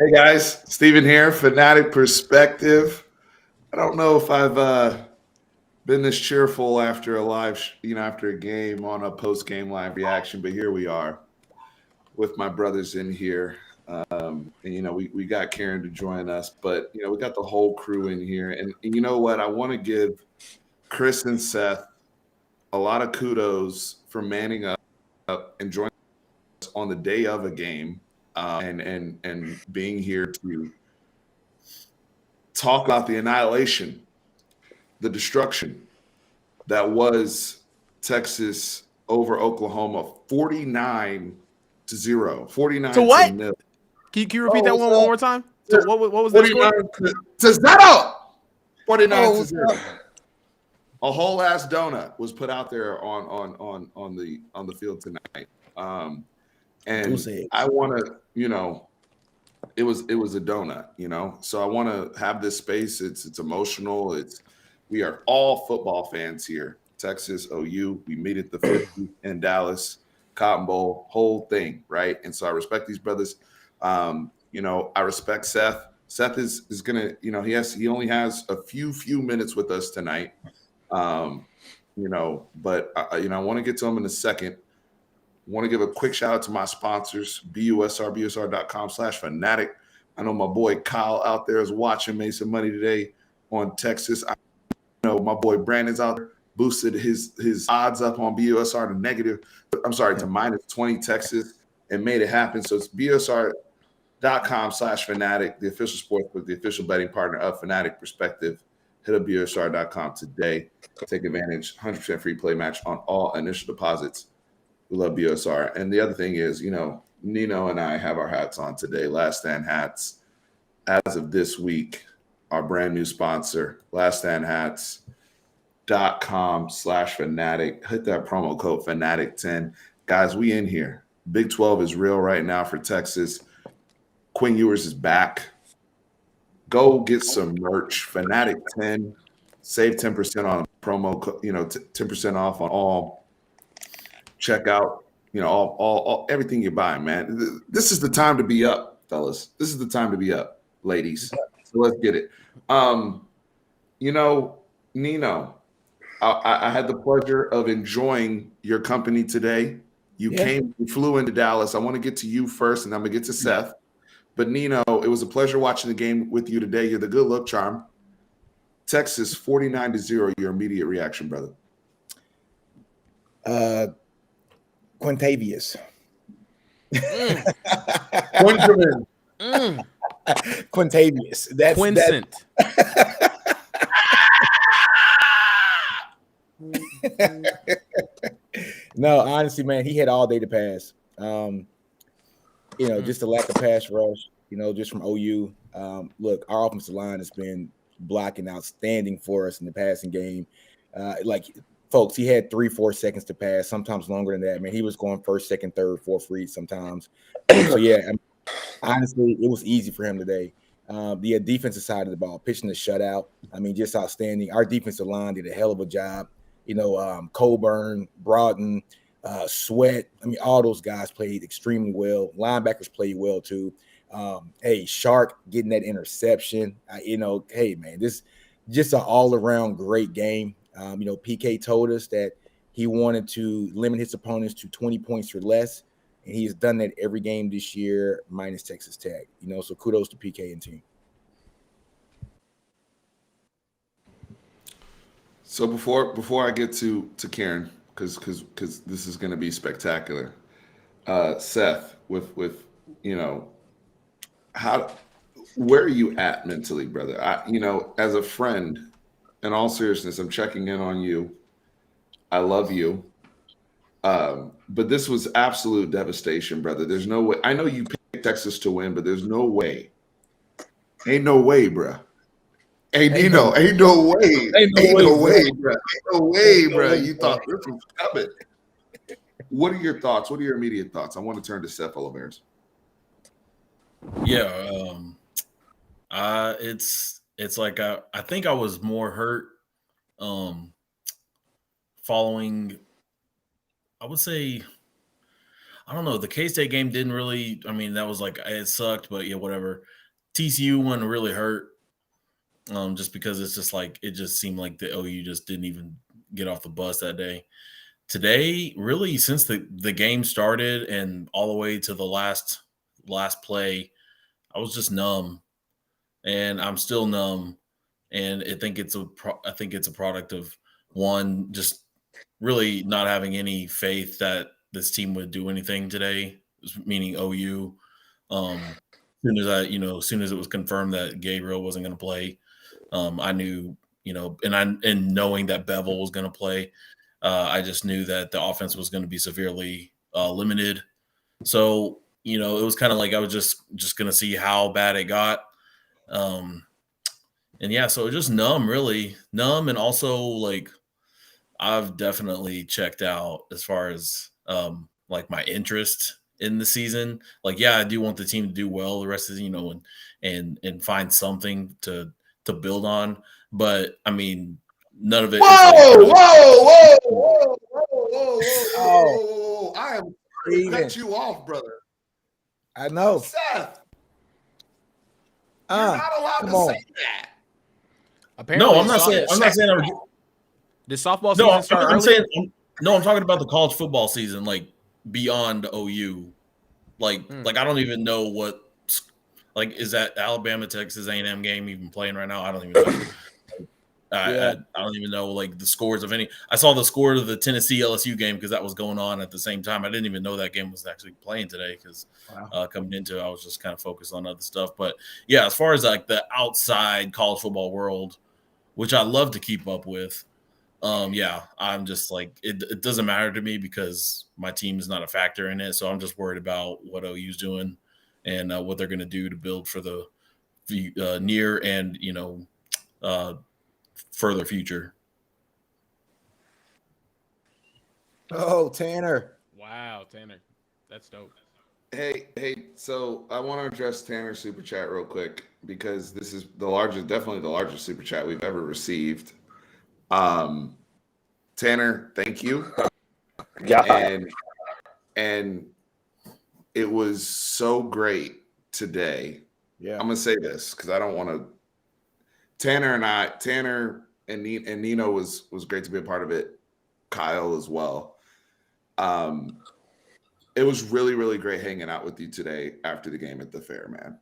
Hey guys, Steven here, Fanatic Perspective. I don't know if I've been this cheerful after a after a game on a post-game live reaction, but here we are with my brothers in here. And we got Karen to join us, but we got the whole crew in here. And you know what? I want to give Chris and Seth a lot of kudos for manning up and joining us on the day of a game, and being here to talk about the annihilation, the destruction that was Texas over Oklahoma, 49-0, To 49 to what? nil. Can you repeat that one more time? So what was that 49 score? to 0. 49 Oh, to what's 0. up? A whole ass donut was put out there on the field tonight. And Goose eggs. I want to, it was a donut, So I want to have this space. It's emotional. We are all football fans here. Texas, OU. We meet at the 50 in Dallas, Cotton Bowl, whole thing, right? And so I respect these brothers. I respect Seth. Seth is gonna, he only has a few minutes with us tonight. But I want to get to him in a second. Want to give a quick shout out to my sponsors, busr.com/fanatic. I know my boy Kyle out there is watching, made some money today on Texas. I know my boy Brandon's out there, boosted his odds up on BUSR to -20 Texas and made it happen. So it's busr.com/fanatic, the official sportsbook, the official betting partner of Fanatic Perspective. Hit up busr.com today. Take advantage, 100% free play match on all initial deposits. We love BSR. And the other thing is, Nino and I have our hats on today. Last Stand Hats, as of this week, our brand new sponsor, laststandhats.com/fanatic. Hit that promo code Fanatic10. Guys, we in here. Big 12 is real right now for Texas. Quinn Ewers is back. Go get some merch. Fanatic10. Save 10% on promo, 10% off on all. Check out, all everything you buy, man. This is the time to be up, fellas. This is the time to be up, ladies. So let's get it. Nino, I had the pleasure of enjoying your company today. You flew into Dallas. I want to get to you first, and I'm gonna get to Seth. But Nino, it was a pleasure watching the game with you today. You're the good luck charm. Texas 49-0. Your immediate reaction, brother. Quintavious. Quintavious. Quintavious. That's Quincent. No, honestly, man, he had all day to pass. Just the lack of pass rush, just from OU. Look, our offensive line has been blocking outstanding for us in the passing game. Folks, he had 3-4 seconds to pass, sometimes longer than that. Man, he was going first, second, third, fourth read sometimes. So yeah, honestly, it was easy for him today. The defensive side of the ball, pitching the shutout. Just outstanding. Our defensive line did a hell of a job. Coburn, Broughton, Sweat. All those guys played extremely well. Linebackers played well too. Shark getting that interception. Hey man, this just an all-around great game. PK told us that he wanted to limit his opponents to 20 points or less, and he's done that every game this year, minus Texas Tech. So kudos to PK and team. So before I get to Karen, because this is going to be spectacular, Seth, with where are you at mentally, brother? As a friend, in all seriousness, I'm checking in on you. I love you. But this was absolute devastation, brother. There's no way. I know you picked Texas to win, but there's no way. Ain't no way, bro. Ain't no way. Ain't no way, bro. Ain't no way, bro. You thought this was coming. What are your thoughts? What are your immediate thoughts? I want to turn to Seth Olivares. Yeah, it's like I think I was more hurt following. I would say I don't know. The K-State game didn't really. I mean, that was like it sucked, but yeah, whatever. TCU one really hurt. Just because it's just like it just seemed like the OU just didn't even get off the bus that day. Today, really, since the game started and all the way to the last play, I was just numb, and I'm still numb. And I think it's a product of one, just really not having any faith that this team would do anything today, meaning OU. As soon as it was confirmed that Gabriel wasn't going to play, I knew, and knowing that Bevel was going to play, I just knew that the offense was going to be severely limited. So, it was kind of like I was just going to see how bad it got. And yeah, so just numb, really numb. And also like, I've definitely checked out as far as like my interest in the season. Like, yeah, I do want the team to do well the rest of the, and find something to build on. But I mean, none of it. Whoa! I am going to cut you off, brother. I know. Seth, you're not allowed to say that. Apparently, No, I'm not saying. Did softball season start I'm early? saying. I'm talking about the college football season, like beyond OU. Like I don't even know what. Like, is that Alabama Texas A&M game even playing right now? I don't even know. I don't even know like the scores of any. I saw the score of the Tennessee LSU game because that was going on at the same time. I didn't even know that game was actually playing today because coming into it, I was just kind of focused on other stuff. But yeah, as far as like the outside college football world, which I love to keep up with, I'm just like it doesn't matter to me because my team is not a factor in it. So I'm just worried about what OU's doing and what they're going to do to build for the near and further future. Oh, Tanner. Wow, Tanner. That's dope. Hey, so I want to address Tanner's super chat real quick because this is definitely the largest super chat we've ever received. Tanner, thank you. Yeah. And it was so great today. Yeah. I'm gonna say this because I don't want to. Tanner and Nino was great to be a part of it. Kyle as well. It was really, really great hanging out with you today after the game at the fair, man.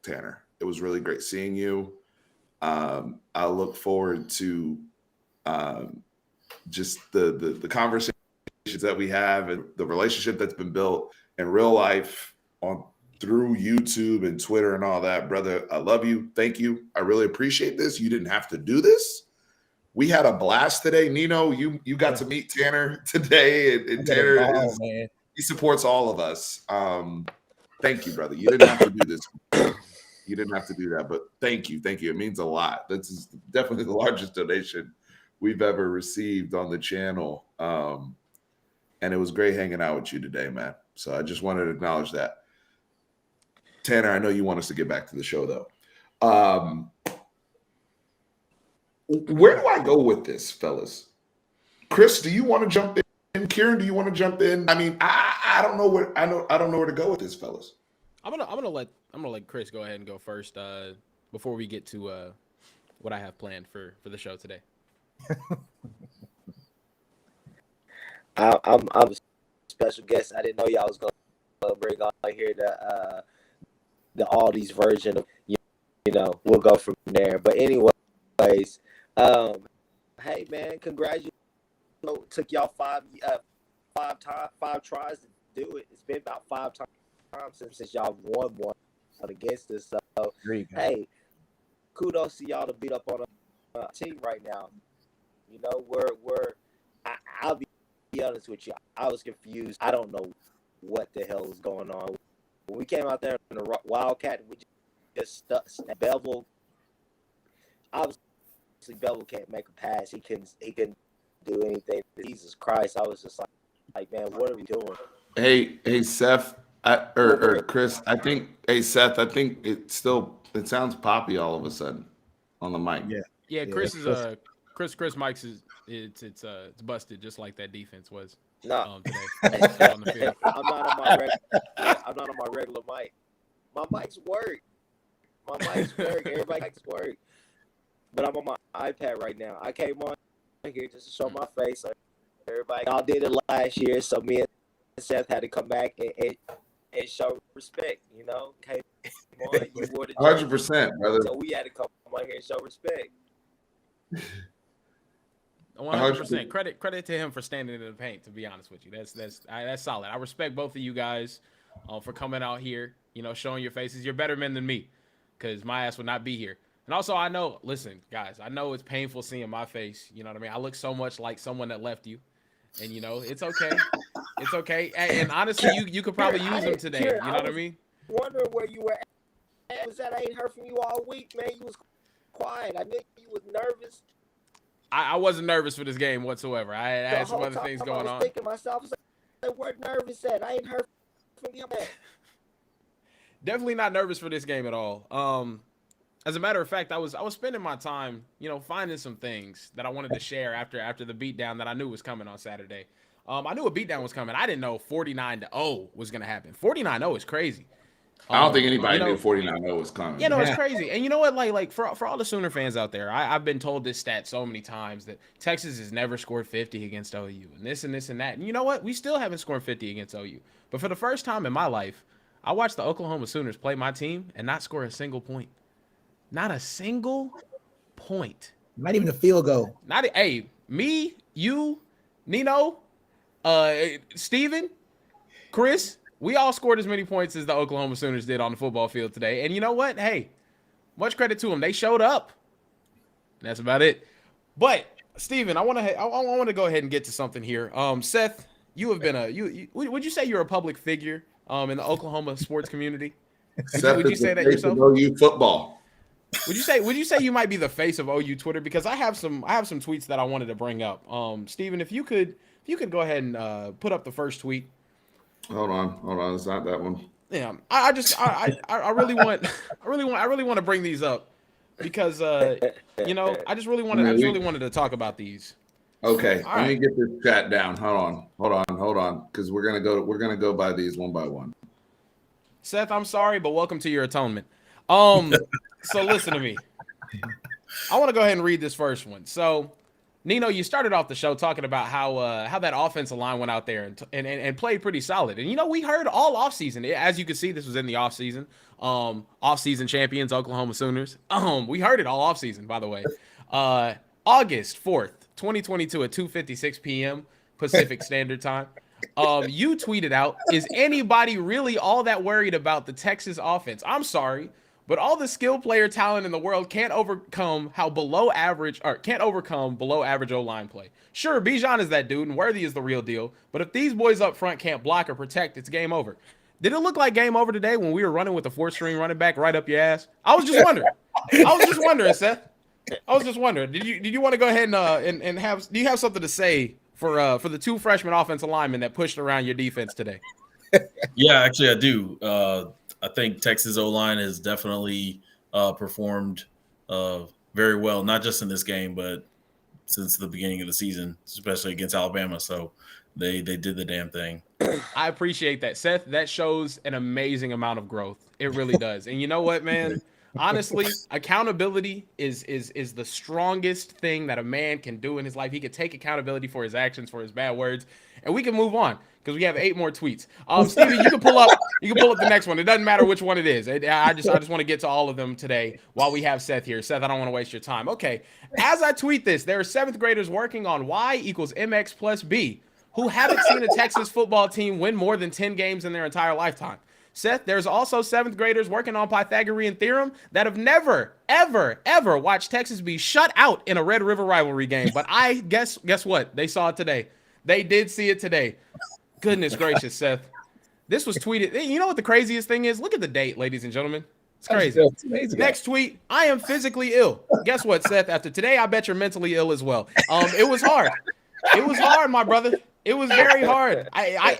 Tanner, it was really great seeing you. I look forward to just the conversations that we have and the relationship that's been built in real life through YouTube and Twitter and all that. Brother, I love you. Thank you. I really appreciate this. You didn't have to do this. We had a blast today. Nino, you got to meet Tanner today, and Tanner he supports all of us. Thank you, brother. You didn't have to do this. You didn't have to do that, but thank you. It means a lot. This is definitely the largest donation we've ever received on the channel. And it was great hanging out with you today, man. So I just wanted to acknowledge that. Tanner, I know you want us to get back to the show, though. Where do I go with this, fellas? Chris, do you want to jump in? Kieran, do you want to jump in? I mean, I don't know where I don't know where to go with this, fellas. I'm gonna let Chris go ahead and go first before we get to what I have planned for the show today. I'm a special guest. I didn't know y'all was gonna bring on here the Aldi's version of we'll go from there. But anyways, hey man, congratulations! Took y'all five tries to do it. It's been about 5 times since y'all won one against us. So hey, kudos to y'all to beat up on a team right now. I'll be honest with you. I was confused. I don't know what the hell is going on. When we came out there in the Wildcat, we just stuck. Bevel, obviously, Bevel can't make a pass. He couldn't do anything. Jesus Christ! I was just like, man, what are we doing? Hey, Seth, or Chris. Seth. I think it sounds poppy all of a sudden on the mic. Yeah. Chris is Chris Mike's it's busted just like that defense was. No, today on the field. I'm not on my regular mic. My mics work. Everybody mics work. But I'm on my iPad right now. I came on here just to show my face. So everybody, y'all did it last year, so me and Seth had to come back and show respect. You know, came on, you wore the 100%, brother. so we had to come on here and show respect. 100%. Credit to him for standing in the paint. To be honest with you, that's solid. I respect both of you guys for coming out here. You know, showing your faces. You're better men than me, because my ass would not be here. And also, I know. Listen, guys, I know it's painful seeing my face. You know what I mean? I look so much like someone that left you, and you know, it's okay. It's okay. And honestly, you could probably use them today. You know what I mean? Wondering where you were at. Was that I ain't heard from you all week, man? You was quiet. I knew you was nervous. I wasn't nervous for this game whatsoever. I had some other things going on. I was thinking myself, where nervous at? I ain't heard from you, man. Definitely not nervous for this game at all. As a matter of fact, I was spending my time, you know, finding some things that I wanted to share after the beatdown that I knew was coming on Saturday. I knew a beatdown was coming. I didn't know 49-0 was going to happen. 49-0 is crazy. I don't think anybody knew 49-0 was coming. You know, it's crazy. And you know what? Like for all the Sooner fans out there, I've been told this stat so many times that Texas has never scored 50 against OU and this and this and that. And you know what? We still haven't scored 50 against OU. But for the first time in my life, I watched the Oklahoma Sooners play my team and not score a single point. Not a single point. Not even a field goal. Hey, me, you, Nino, Steven, Chris, we all scored as many points as the Oklahoma Sooners did on the football field today. And you know what? Hey, much credit to them. They showed up. That's about it. But Steven, I want to go ahead and get to something here. Seth, you have been would you say you're a public figure in the Oklahoma sports community? Would you say that yourself? OU football. Would you say you might be the face of OU Twitter? Because I have some tweets that I wanted to bring up. Steven, if you could go ahead and put up the first tweet. Hold on, it's not that one. Yeah, I really want to bring these up because you know, I just really wanted to talk about these. Okay, All let me right. get this chat down. Hold on, because we're gonna go by these one by one. Seth, I'm sorry, but welcome to your atonement. So listen to me. I want to go ahead and read this first one. So, Nino, you started off the show talking about how that offensive line went out there and played pretty solid. And, you know, we heard all offseason. As you can see, this was in the offseason. Offseason champions, Oklahoma Sooners. We heard it all offseason, by the way. August 4th, 2022 at 2:56 p.m. Pacific Standard Time. You tweeted out, is anybody really all that worried about the Texas offense? I'm sorry, but all the skill player talent in the world can't overcome below average O-line play. Sure, Bijan is that dude and Worthy is the real deal, but if these boys up front can't block or protect, it's game over. Did it look like game over today when we were running with the fourth-string running back right up your ass? I was just wondering, Seth. I was just wondering. Did you want to go ahead and have? Do you have something to say for the two freshman offensive linemen that pushed around your defense today? Yeah, actually, I do. I think Texas O-line has definitely performed very well, not just in this game, but since the beginning of the season, especially against Alabama. So they did the damn thing. I appreciate that, Seth. That shows an amazing amount of growth. It really does. And you know what, man? Honestly, accountability is the strongest thing that a man can do in his life. He can take accountability for his actions, for his bad words, and we can move on because we have 8 more tweets. Stevie, you can pull up the next one. It doesn't matter which one it is. I just want to get to all of them today while we have Seth here. Seth, I don't want to waste your time. Okay, as I tweet this, there are 7th graders working on Y equals MX plus B who haven't seen a Texas football team win more than 10 games in their entire lifetime. Seth, there's also 7th graders working on Pythagorean theorem that have never, ever, ever watched Texas be shut out in a Red River rivalry game. But I guess what? They saw it today. They did see it today. Goodness gracious, Seth. This was tweeted. You know what the craziest thing is? Look at the date, ladies and gentlemen. It's crazy. Next tweet, I am physically ill. Guess what, Seth? After today, I bet you're mentally ill as well. It was hard. It was hard, my brother. It was very hard. I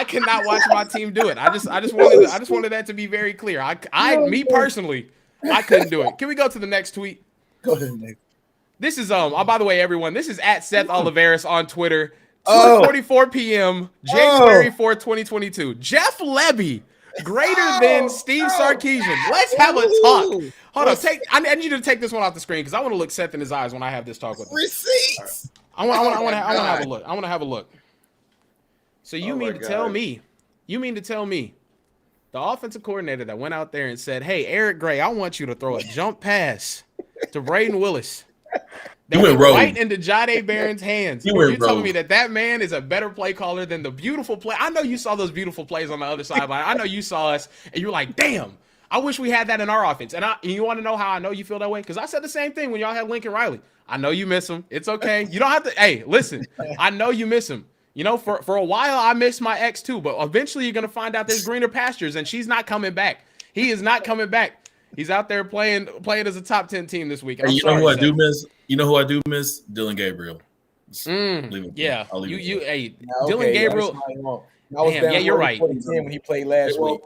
cannot watch my team do it. I just wanted that to be very clear. Me personally, I couldn't do it. Can we go to the next tweet? Go to the next. This is oh, by the way, everyone, this is at Seth Oliveris on Twitter. Oh. 2:44 p.m. January 4th, 2022. Jeff Lebby greater than Steve Sarkisian. Let's have a talk. Hold on, I need you to take this one off the screen because I want to look Seth in his eyes when I have this talk with him. Receipts. I want to have a look. I want to have a look. So you mean to tell me, the offensive coordinator that went out there and said, "Hey, Eric Gray, I want you to throw a jump pass to Braden Willis." That went right into Jahdae Barron's hands. You're telling me that man is a better play caller than the beautiful play. I know you saw those beautiful plays on the other sideline. I know you saw us, and you're like, damn, I wish we had that in our offense. And you want to know how I know you feel that way? Because I said the same thing when y'all had Lincoln Riley. I know you miss him. It's okay. You don't have to. Hey, listen, I know you miss him. You know, for a while, I miss my ex too. But eventually, you're going to find out there's greener pastures, and she's not coming back. He is not coming back. He's out there playing as a top 10 team this week. Hey, you know who I do miss? You know who I do miss? Dylan Gabriel. Yeah. Okay, Dylan Gabriel. Damn, yeah, you're right. When he played last week.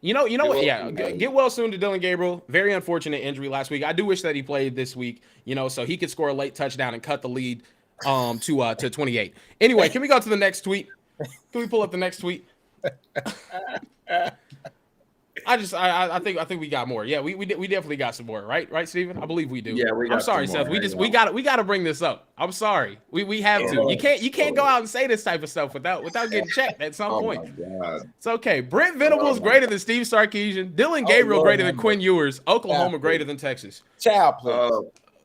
You know what? Yeah, get well soon to Dylan Gabriel. Very unfortunate injury last week. I do wish that he played this week, so he could score a late touchdown and cut the lead to 28. Anyway, can we go to the next tweet? Can we pull up the next tweet? I think we got more. Yeah, we definitely got some more, right, Steven? I believe we do. Yeah, we got I'm sorry, some Seth. more. We got to bring this up. I'm sorry. We have to. You can't go out and say this type of stuff without getting checked at some point. My God. It's okay. Brent Venables greater than Steve Sarkisian. Dylan Gabriel greater than Quinn Ewers. Oklahoma greater than Texas. Child play.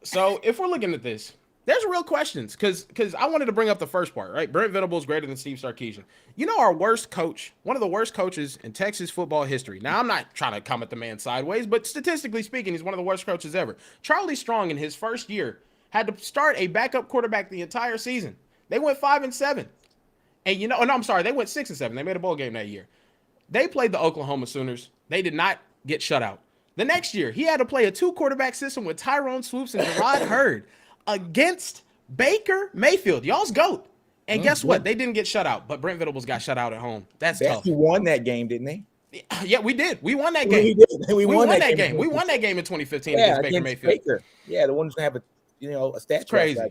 So if we're looking at this, there's real questions because I wanted to bring up the first part, right? Brent Venables greater than Steve Sarkisian. You know, our worst coach, one of the worst coaches in Texas football history. Now, I'm not trying to come at the man sideways, but statistically speaking, he's one of the worst coaches ever. Charlie Strong, in his first year, had to start a backup quarterback the entire season. They went 5-7. And I'm sorry, they went 6-7. They made a bowl game that year. They played the Oklahoma Sooners. They did not get shut out. The next year, he had to play a 2-quarterback system with Tyrone Swoops and Gerard Hurd against Baker Mayfield, y'all's GOAT. And guess what? They didn't get shut out, but Brent Venables got shut out at home. That's tough. He won that game, didn't they? Yeah, we did. We won that game. We won that game. We won that game in 2015 against Baker Mayfield. Yeah, the one who's gonna have a stat. Crazy.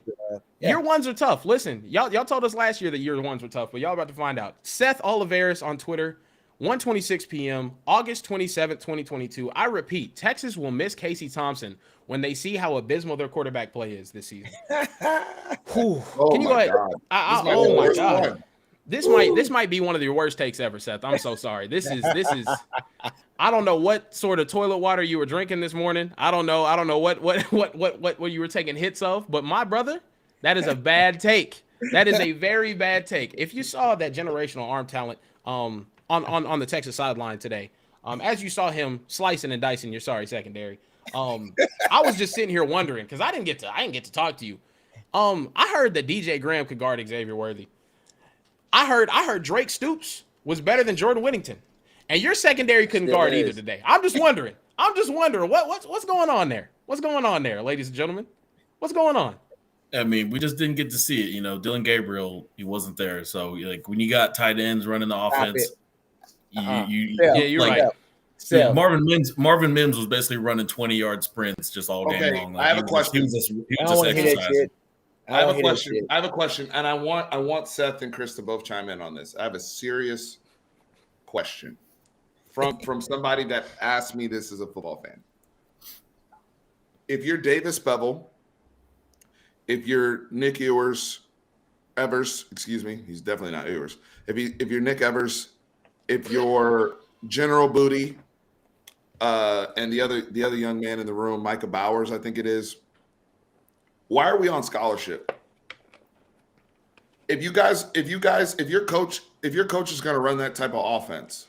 Year ones are tough. Listen, y'all told us last year that year ones were tough, but y'all about to find out. Seth Oliveris on Twitter. 1:26 p.m., August 27th, 2022. I repeat, Texas will miss Casey Thompson when they see how abysmal their quarterback play is this season. Can you go ahead? Oh my God. This might be one of your worst takes ever, Seth. I'm so sorry. This is I don't know what sort of toilet water you were drinking this morning. I don't know what you were taking hits of, but my brother, that is a bad take. That is a very bad take. If you saw that generational arm talent on the Texas sideline today, as you saw him slicing and dicing your secondary, I was just sitting here wondering because I didn't get to talk to you. I heard that DJ Graham could guard Xavier Worthy. I heard Drake Stoops was better than Jordan Whittington, and your secondary couldn't guard either today. I'm just wondering what's going on there. What's going on there, ladies and gentlemen? What's going on? I mean, we just didn't get to see it. Dylan Gabriel, he wasn't there. So, like, when you got tight ends running the offense, you're right. Yeah, Marvin Mims was basically running 20-yard sprints just all game long. Like, I have a question. I have a question, and I want Seth and Chris to both chime in on this. I have a serious question from somebody that asked me this as a football fan. If you're Davis Bevel, if you're Nick Evers, excuse me, he's definitely not Evers. If you're Nick Evers, if you're General Booty, and the other young man in the room, Micah Bowers, I think it is. Why are we on scholarship? If your coach is going to run that type of offense,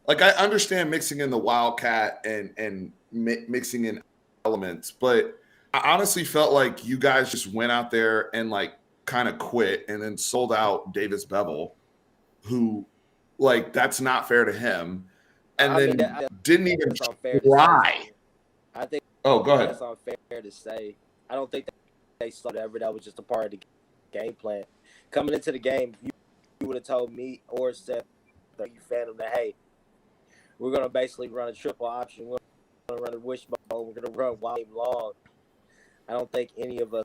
like I understand mixing in the Wildcat and mixing in elements, but I honestly felt like you guys just went out there and like kind of quit and then sold out Davis Bevel, who like that's not fair to him, and didn't even try. I think. Oh, go ahead. That's unfair to say. I don't think they saw whatever. That was just a part of the game plan. Coming into the game, you would have told me or said that you fan them that hey, we're gonna basically run a triple option. We're gonna run a wishbone. We're gonna run wild long. I don't think any of us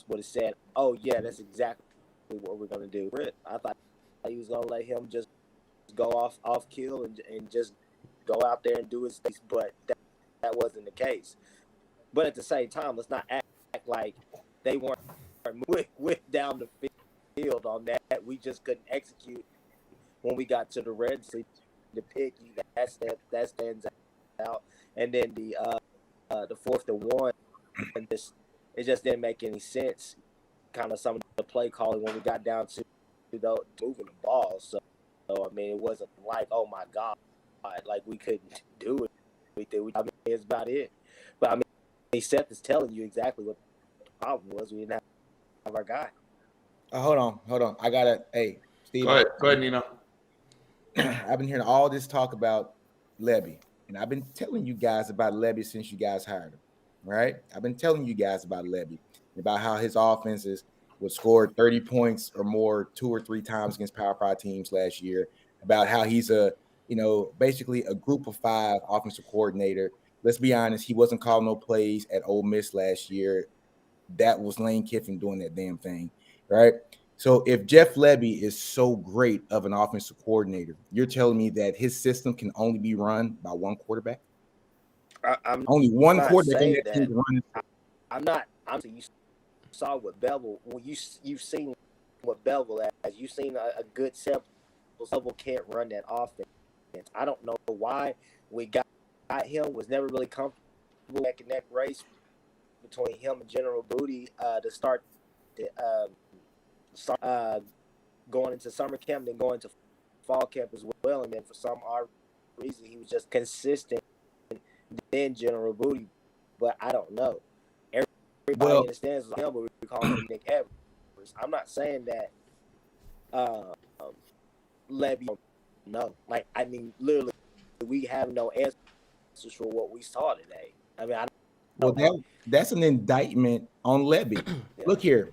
would have said, "Oh yeah, that's exactly what we're gonna do." I thought he was gonna let him just go off kill and just go out there and do his thing, but that wasn't the case. But at the same time, let's not act like they weren't went down the field on that. We just couldn't execute when we got to the red sea. The pick that stands out, and then the 4th and 1, and it just didn't make any sense. Kind of some of the play calling when we got down to moving the ball. So I mean, it wasn't like, oh my God, like we couldn't do it. I mean, it's about it. But I mean, Seth is telling you exactly what the problem was. We didn't have our guy. Hold on. I gotta. Hey, Steve. Go ahead, Nino. I've been hearing all this talk about Lebby, and I've been telling you guys about Lebby since you guys hired him, right? I've been telling you guys about Lebby, about how his offenses would score 30 points or more 2 or 3 times against Power 5 teams last year, about how he's basically a group of 5 offensive coordinator. Let's be honest, he wasn't calling no plays at Ole Miss last year. That was Lane Kiffin doing that damn thing, right? So if Jeff Lebby is so great of an offensive coordinator, you're telling me that his system can only be run by one quarterback? I'm only one not quarterback saying that can run. I'm not. You saw what Bevel. Well, you've seen what Bevel has. You've seen a good sample. Bevel can't run that offense. I don't know why we got him. Was never really comfortable neck and neck race between him and General Booty to start going into summer camp, then going to fall camp as well, and then for some odd reason he was just consistent. Then General Booty, but I don't know. Everybody understands him, but we call him Nick Evers. I'm not saying that Lebby. No, like I mean, literally, we have no answers for what we saw today. I mean, that's an indictment on Lebby. Yeah. Look here.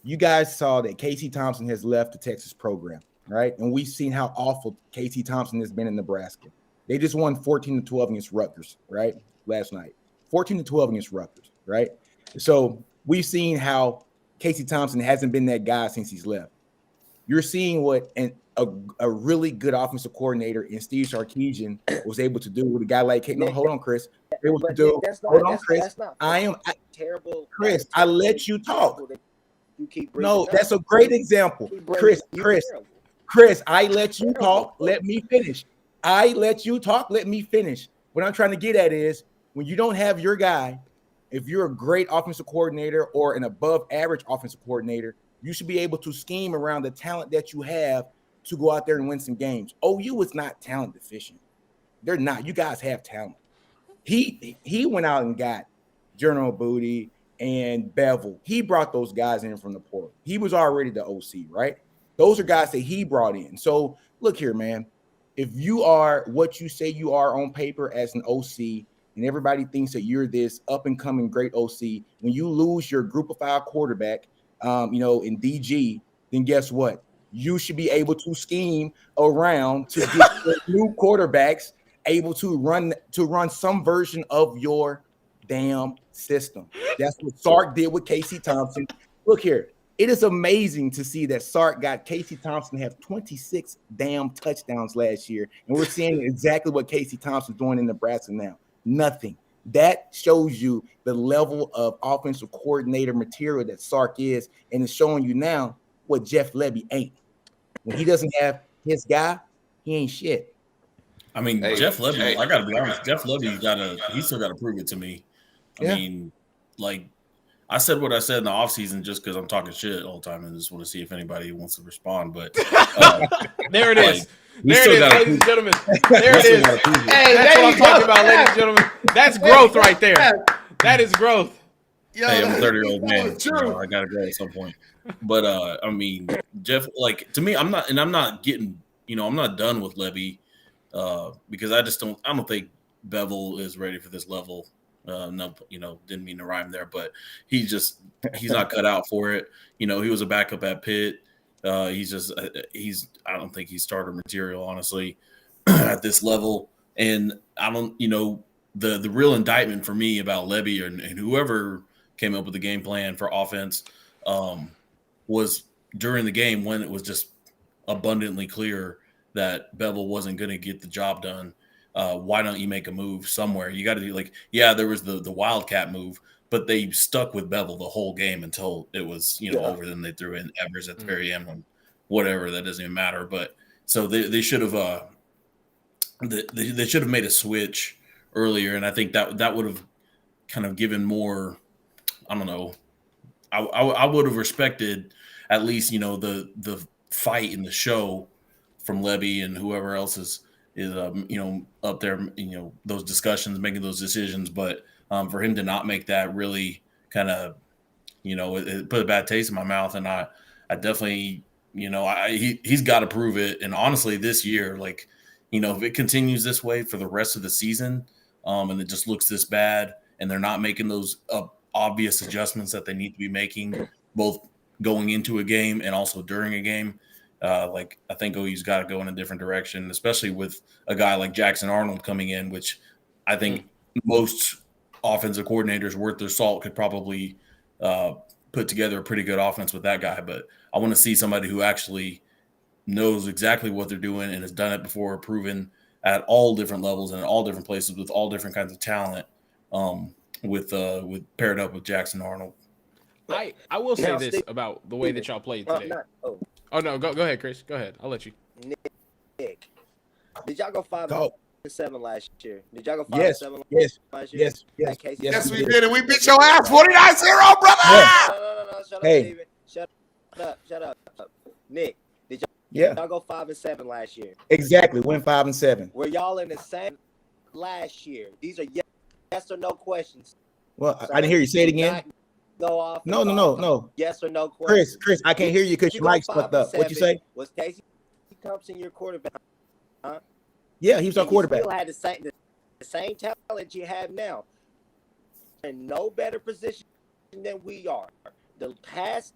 You guys saw that Casey Thompson has left the Texas program, right? And we've seen how awful Casey Thompson has been in Nebraska. They just won 14-12 against Rutgers, right? Last night. 14-12 against Rutgers, right? So we've seen how Casey Thompson hasn't been that guy since he's left. You're seeing what a really good offensive coordinator in Steve Sarkisian was able to do with a guy like no, hold on, Chris. Able to do. Hold on, Chris. Terrible. Chris, I let you talk. No, that's a great example. Chris, I let you talk. Let me finish. I let you talk. Let me finish. What I'm trying to get at is when you don't have your guy, if you're a great offensive coordinator or an above average offensive coordinator, you should be able to scheme around the talent that you have to go out there and win some games. OU is not talent deficient. They're not. You guys have talent. He went out and got General Booty and Bevel. He brought those guys in from the portal. He was already the OC, right? Those are guys that he brought in. So look here, man. If you are what you say you are on paper as an OC, and everybody thinks that you're this up-and-coming great OC, when you lose your group of 5 quarterback, in DG, then guess what? You should be able to scheme around to get new quarterbacks able to run some version of your damn system. That's what Sark did with Casey Thompson. Look here. It is amazing to see that Sark got Casey Thompson have 26 damn touchdowns last year. And we're seeing exactly what Casey Thompson's doing in Nebraska now. Nothing. That shows you the level of offensive coordinator material that Sark is, and it's showing you now what Jeff Lebby ain't. When he doesn't have his guy, he ain't shit. I mean, Jeff Lebby, I gotta be honest, Jeff Lebby's he still gotta prove it to me. I mean, like I said what I said in the offseason just because I'm talking shit all the time and just want to see if anybody wants to respond. But there it is. There it is, ladies and gentlemen. There it is. Hey, that's what I'm talking about, ladies and gentlemen. That's growth right there. That is growth. Hey, I'm a 30-year-old man. I gotta grow at some point. But I mean, Jeff, like to me, I'm not getting, I'm not done with Lebby because I don't think Bevel is ready for this level. No, didn't mean to rhyme there, but he's not cut out for it. He was a backup at Pitt. I don't think he's starter material, honestly, at this level. And I don't, the real indictment for me about Lebby and whoever came up with the game plan for offense, was during the game when it was just abundantly clear that Bevel wasn't going to get the job done. Why don't you make a move somewhere? You got to do there was the Wildcat move, but they stuck with Bevel the whole game until it was over. Then they threw in Evers at the very end. When whatever, that doesn't even matter. But so they should have they should have made a switch earlier, and I think that would have kind of given more. I don't know. I would have respected at least the fight in the show from Levy and whoever else is up there, those discussions, making those decisions. But for him to not make that really kind of, it put a bad taste in my mouth. And I definitely, he's got to prove it. And honestly, this year, if it continues this way for the rest of the season, and it just looks this bad, and they're not making those obvious adjustments that they need to be making, both going into a game and also during a game, I think OU's got to go in a different direction, especially with a guy like Jackson Arnold coming in, which I think most offensive coordinators worth their salt could probably put together a pretty good offense with that guy. But I want to see somebody who actually knows exactly what they're doing and has done it before, proven at all different levels and at all different places with all different kinds of talent, with paired up with Jackson Arnold. I will say this about the way that y'all played today. Oh no, go ahead, Chris. Go ahead. I'll let you. Nick, did y'all go 5-7 last year? Did y'all go 5-7 last year? Yes, we did, and we beat your ass 49-0, brother. No. Shut up, Steven. Shut up. Nick, did y'all go 5-7 last year? Exactly. Went 5-7. Were y'all in the same last year? These are yes or no questions. Well, I didn't hear you say it again. Go off. No. Yes or no question. Chris, I can't hear you because your mic's fucked up. What'd you say? Was Casey Thompson your quarterback? Huh? Yeah, he was our quarterback. You still had the same talent you have now. In no better position than we are. The past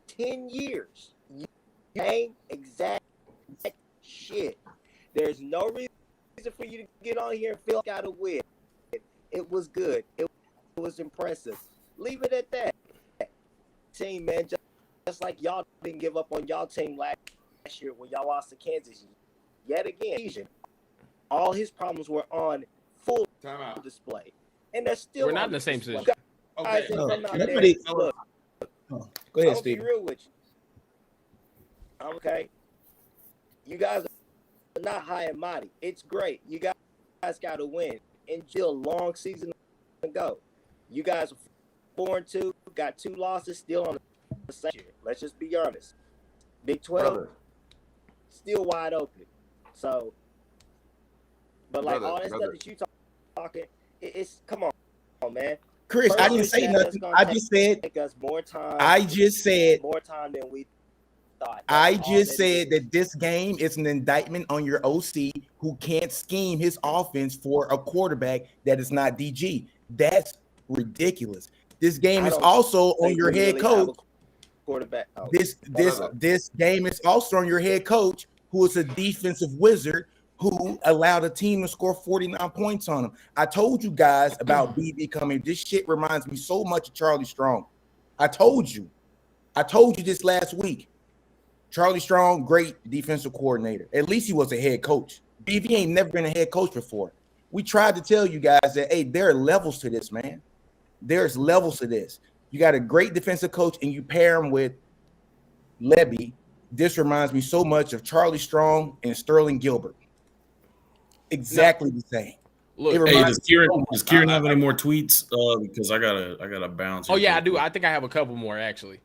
10 years, you ain't exact shit. There's no reason for you to get on here and feel like I got to win. It was good. It was impressive. Leave it at that. Team, man, just like y'all didn't give up on y'all team last year when y'all lost to Kansas. Yet again, all his problems were on full display. And they're still We're not in the same position. Okay. Look, go ahead, Steve. Be real with you. Okay. You guys are not high and mighty. It's great. You guys got to win. And still a long season to go. You guys are 4-2, got 2 losses, still on the same year. Let's just be honest. Big 12, still wide open. So, but all that stuff that you talking, it's come on, man. Chris, I didn't say nothing. I just said take us more time. I just said more time than we thought. I just said that this game is an indictment on your OC who can't scheme his offense for a quarterback that is not DG. That's ridiculous. This game is also on your head coach. Quarterback. This game is also on your head coach, who is a defensive wizard who allowed a team to score 49 points on him. I told you guys about BB coming. This shit reminds me so much of Charlie Strong. I told you this last week. Charlie Strong, great defensive coordinator. At least he was a head coach. BB ain't never been a head coach before. We tried to tell you guys that, hey, there are levels to this, man. There's levels to this. You got a great defensive coach and you pair him with Levy. This reminds me so much of Charlie Strong and Sterling Gilbert. Exactly the same. Look, hey, does Kieran have any more tweets? Because I gotta bounce. Oh yeah, I do. I think I have a couple more actually.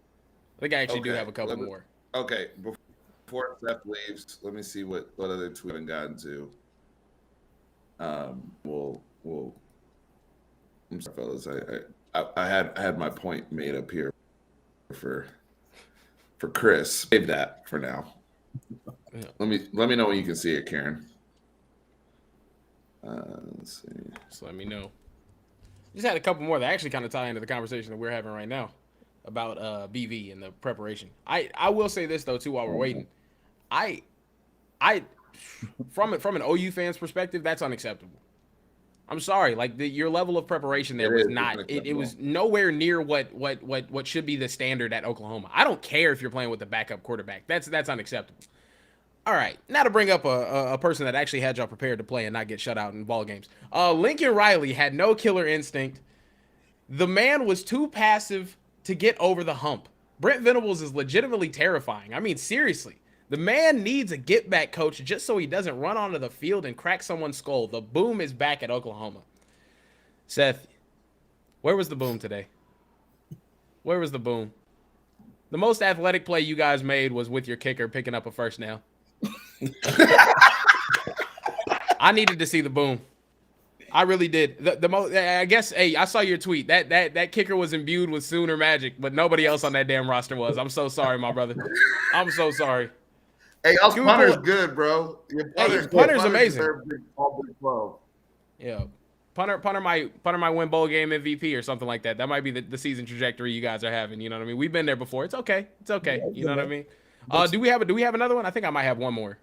I think I actually do have a couple more. Okay, before Seth leaves, let me see what other tweet I've gotten to. We'll. I'm sorry, fellas. I had my point made up here for Chris. Save that for now. Yeah. Let me know when you can see it, Karen. Let's see. Just let me know. Just had a couple more that actually kind of tie into the conversation that we're having right now about BV and the preparation. I will say this though too while we're waiting. I from an OU fan's perspective, that's unacceptable. I'm sorry. Like your level of preparation there was not. It was nowhere near what should be the standard at Oklahoma. I don't care if you're playing with a backup quarterback. That's unacceptable. All right, now to bring up a person that actually had y'all prepared to play and not get shut out in ball games. Lincoln Riley had no killer instinct. The man was too passive to get over the hump. Brent Venables is legitimately terrifying. I mean, seriously. The man needs a get-back coach just so he doesn't run onto the field and crack someone's skull. The boom is back at Oklahoma. Seth, where was the boom today? Where was the boom? The most athletic play you guys made was with your kicker picking up a first down. I needed to see the boom. I really did. The most, I guess. Hey, I saw your tweet. That kicker was imbued with Sooner magic, but nobody else on that damn roster was. I'm so sorry, my brother. I'm so sorry. Hey, y'all's punter's good, bro. Punter's amazing. Yeah, punter might win bowl game MVP or something like that. That might be the season trajectory you guys are having. You know what I mean? We've been there before. It's okay. It's okay. You know what I mean? Do we have another one? I think I might have one more,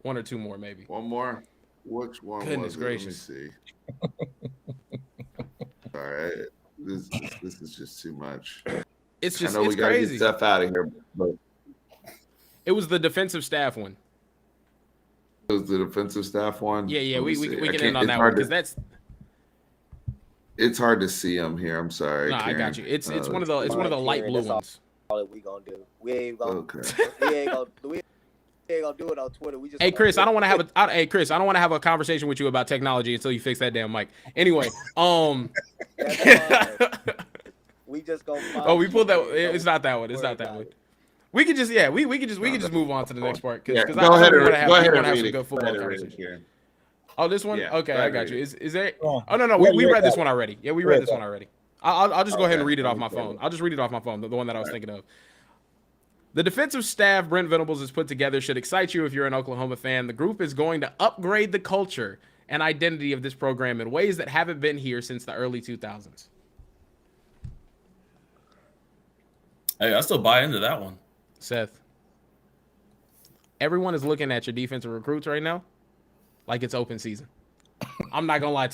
one or two more maybe. One more. Which one? Goodness gracious. Let me see. All right, this is just too much. It's just I know it's we gotta crazy. get stuff out of here, but It was the defensive staff one. it was the defensive staff one. Yeah. Let me We see. can end on that one because it's hard to see them here. I'm sorry. No, I got you. It's one of the light blue ones. All that we gonna do. We ain't gonna. Okay. We ain't gonna do it on Twitter. We just. Hey Chris, I don't want to have a conversation with you about technology until you fix that damn mic. Anyway, we just go. Oh, we pulled that. It's not that one. It's not that one. We could just we could just move on to the next part because Go ahead and have some read good it. football conversation. Oh, this one? Yeah, Okay, go I ahead got and you. read Is there? Oh no, we read this one already. Yeah, we read this one already. I'll just go ahead and read it off my phone. I'll just read it off my phone. The one that I was thinking of. The defensive staff Brent Venables has put together should excite you if you're an Oklahoma fan. The group is going to upgrade the culture and identity of this program in ways that haven't been here since the early 2000s. Hey, I still buy into that one. Seth, everyone is looking at your defensive recruits right now like it's open season. I'm not going to lie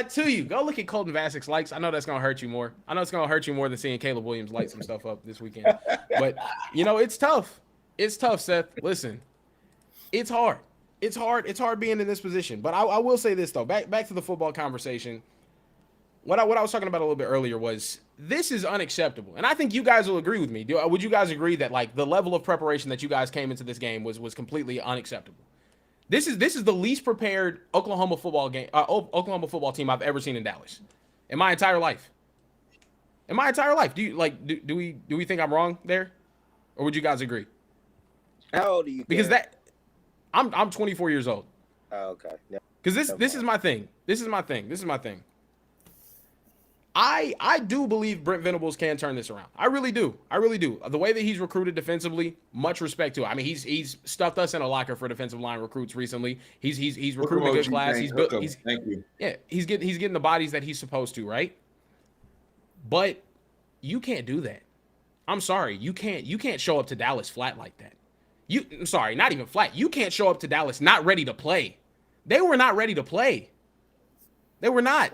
to you. Go look at Colton Vasek's likes. I know that's going to hurt you more. I know it's going to hurt you more than seeing Caleb Williams light some stuff up this weekend. But, it's tough. It's tough, Seth. Listen, it's hard. It's hard being in this position. But I will say this, though. Back to the football conversation. What I was talking about a little bit earlier was this is unacceptable. And I think you guys will agree with me. Would you guys agree that, like, the level of preparation that you guys came into this game was completely unacceptable? This is the least prepared Oklahoma football team I've ever seen in Dallas in my entire life. Do we think I'm wrong there, or would you guys agree? How old are you? Because I'm 24 years old. Oh, okay. Yeah. Because this is my thing. I do believe Brent Venables can turn this around. I really do. The way that he's recruited defensively, much respect to it. I mean, he's stuffed us in a locker for defensive line recruits recently. He's recruited a good class. Thank you. Yeah, he's getting the bodies that he's supposed to, right? But you can't do that. I'm sorry, you can't show up to Dallas flat like that. I'm sorry, not even flat. You can't show up to Dallas not ready to play. They were not ready to play. They were not.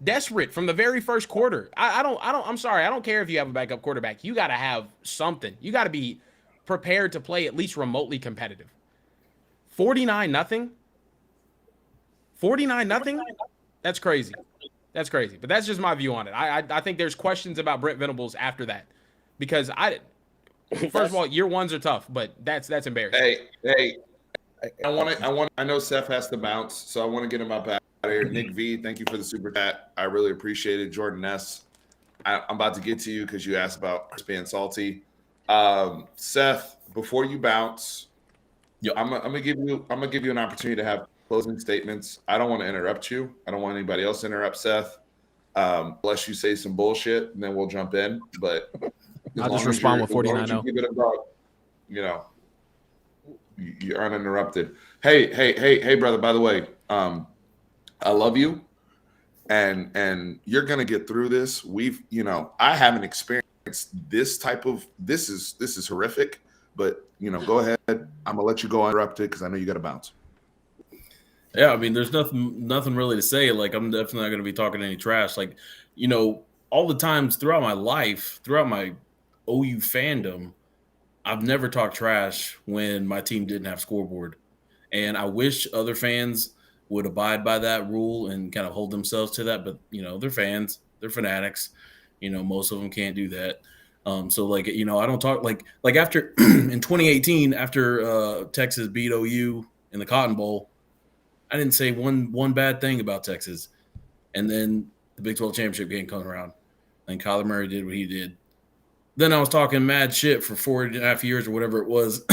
Desperate from the very first quarter. I'm sorry. I don't care if you have a backup quarterback. You got to have something. You got to be prepared to play at least remotely competitive. 49-0. 49-0. That's crazy. But that's just my view on it. I think there's questions about Brent Venables after that because first of all, year ones are tough, but that's embarrassing. Hey. I know Seth has to bounce, so I want to get him up out of here. Nick V, thank you for the super chat. I really appreciate it. Jordan S, I'm about to get to you because you asked about Chris being salty. Seth, before you bounce, I'm gonna give you an opportunity to have closing statements. I don't want to interrupt you. I don't want anybody else to interrupt Seth. Unless you say some bullshit, and then we'll jump in. But I'll just respond with 49-0. You're uninterrupted. Hey, brother. By the way, I love you, and you're gonna get through this. I haven't experienced this type of. This is horrific. But go ahead. I'm gonna let you go uninterrupted because I know you got to bounce. Yeah, I mean, there's nothing really to say. Like, I'm definitely not going to be talking any trash. Like, all the times throughout my life, throughout my OU fandom, I've never talked trash when my team didn't have scoreboard. And I wish other fans would abide by that rule and kind of hold themselves to that. But they're fans, they're fanatics. Most of them can't do that. So like I don't talk like after in 2018 after Texas beat OU in the Cotton Bowl. I didn't say one bad thing about Texas. And then the Big 12 championship game comes around, and Kyler Murray did what he did. Then I was talking mad shit for 4.5 years or whatever it was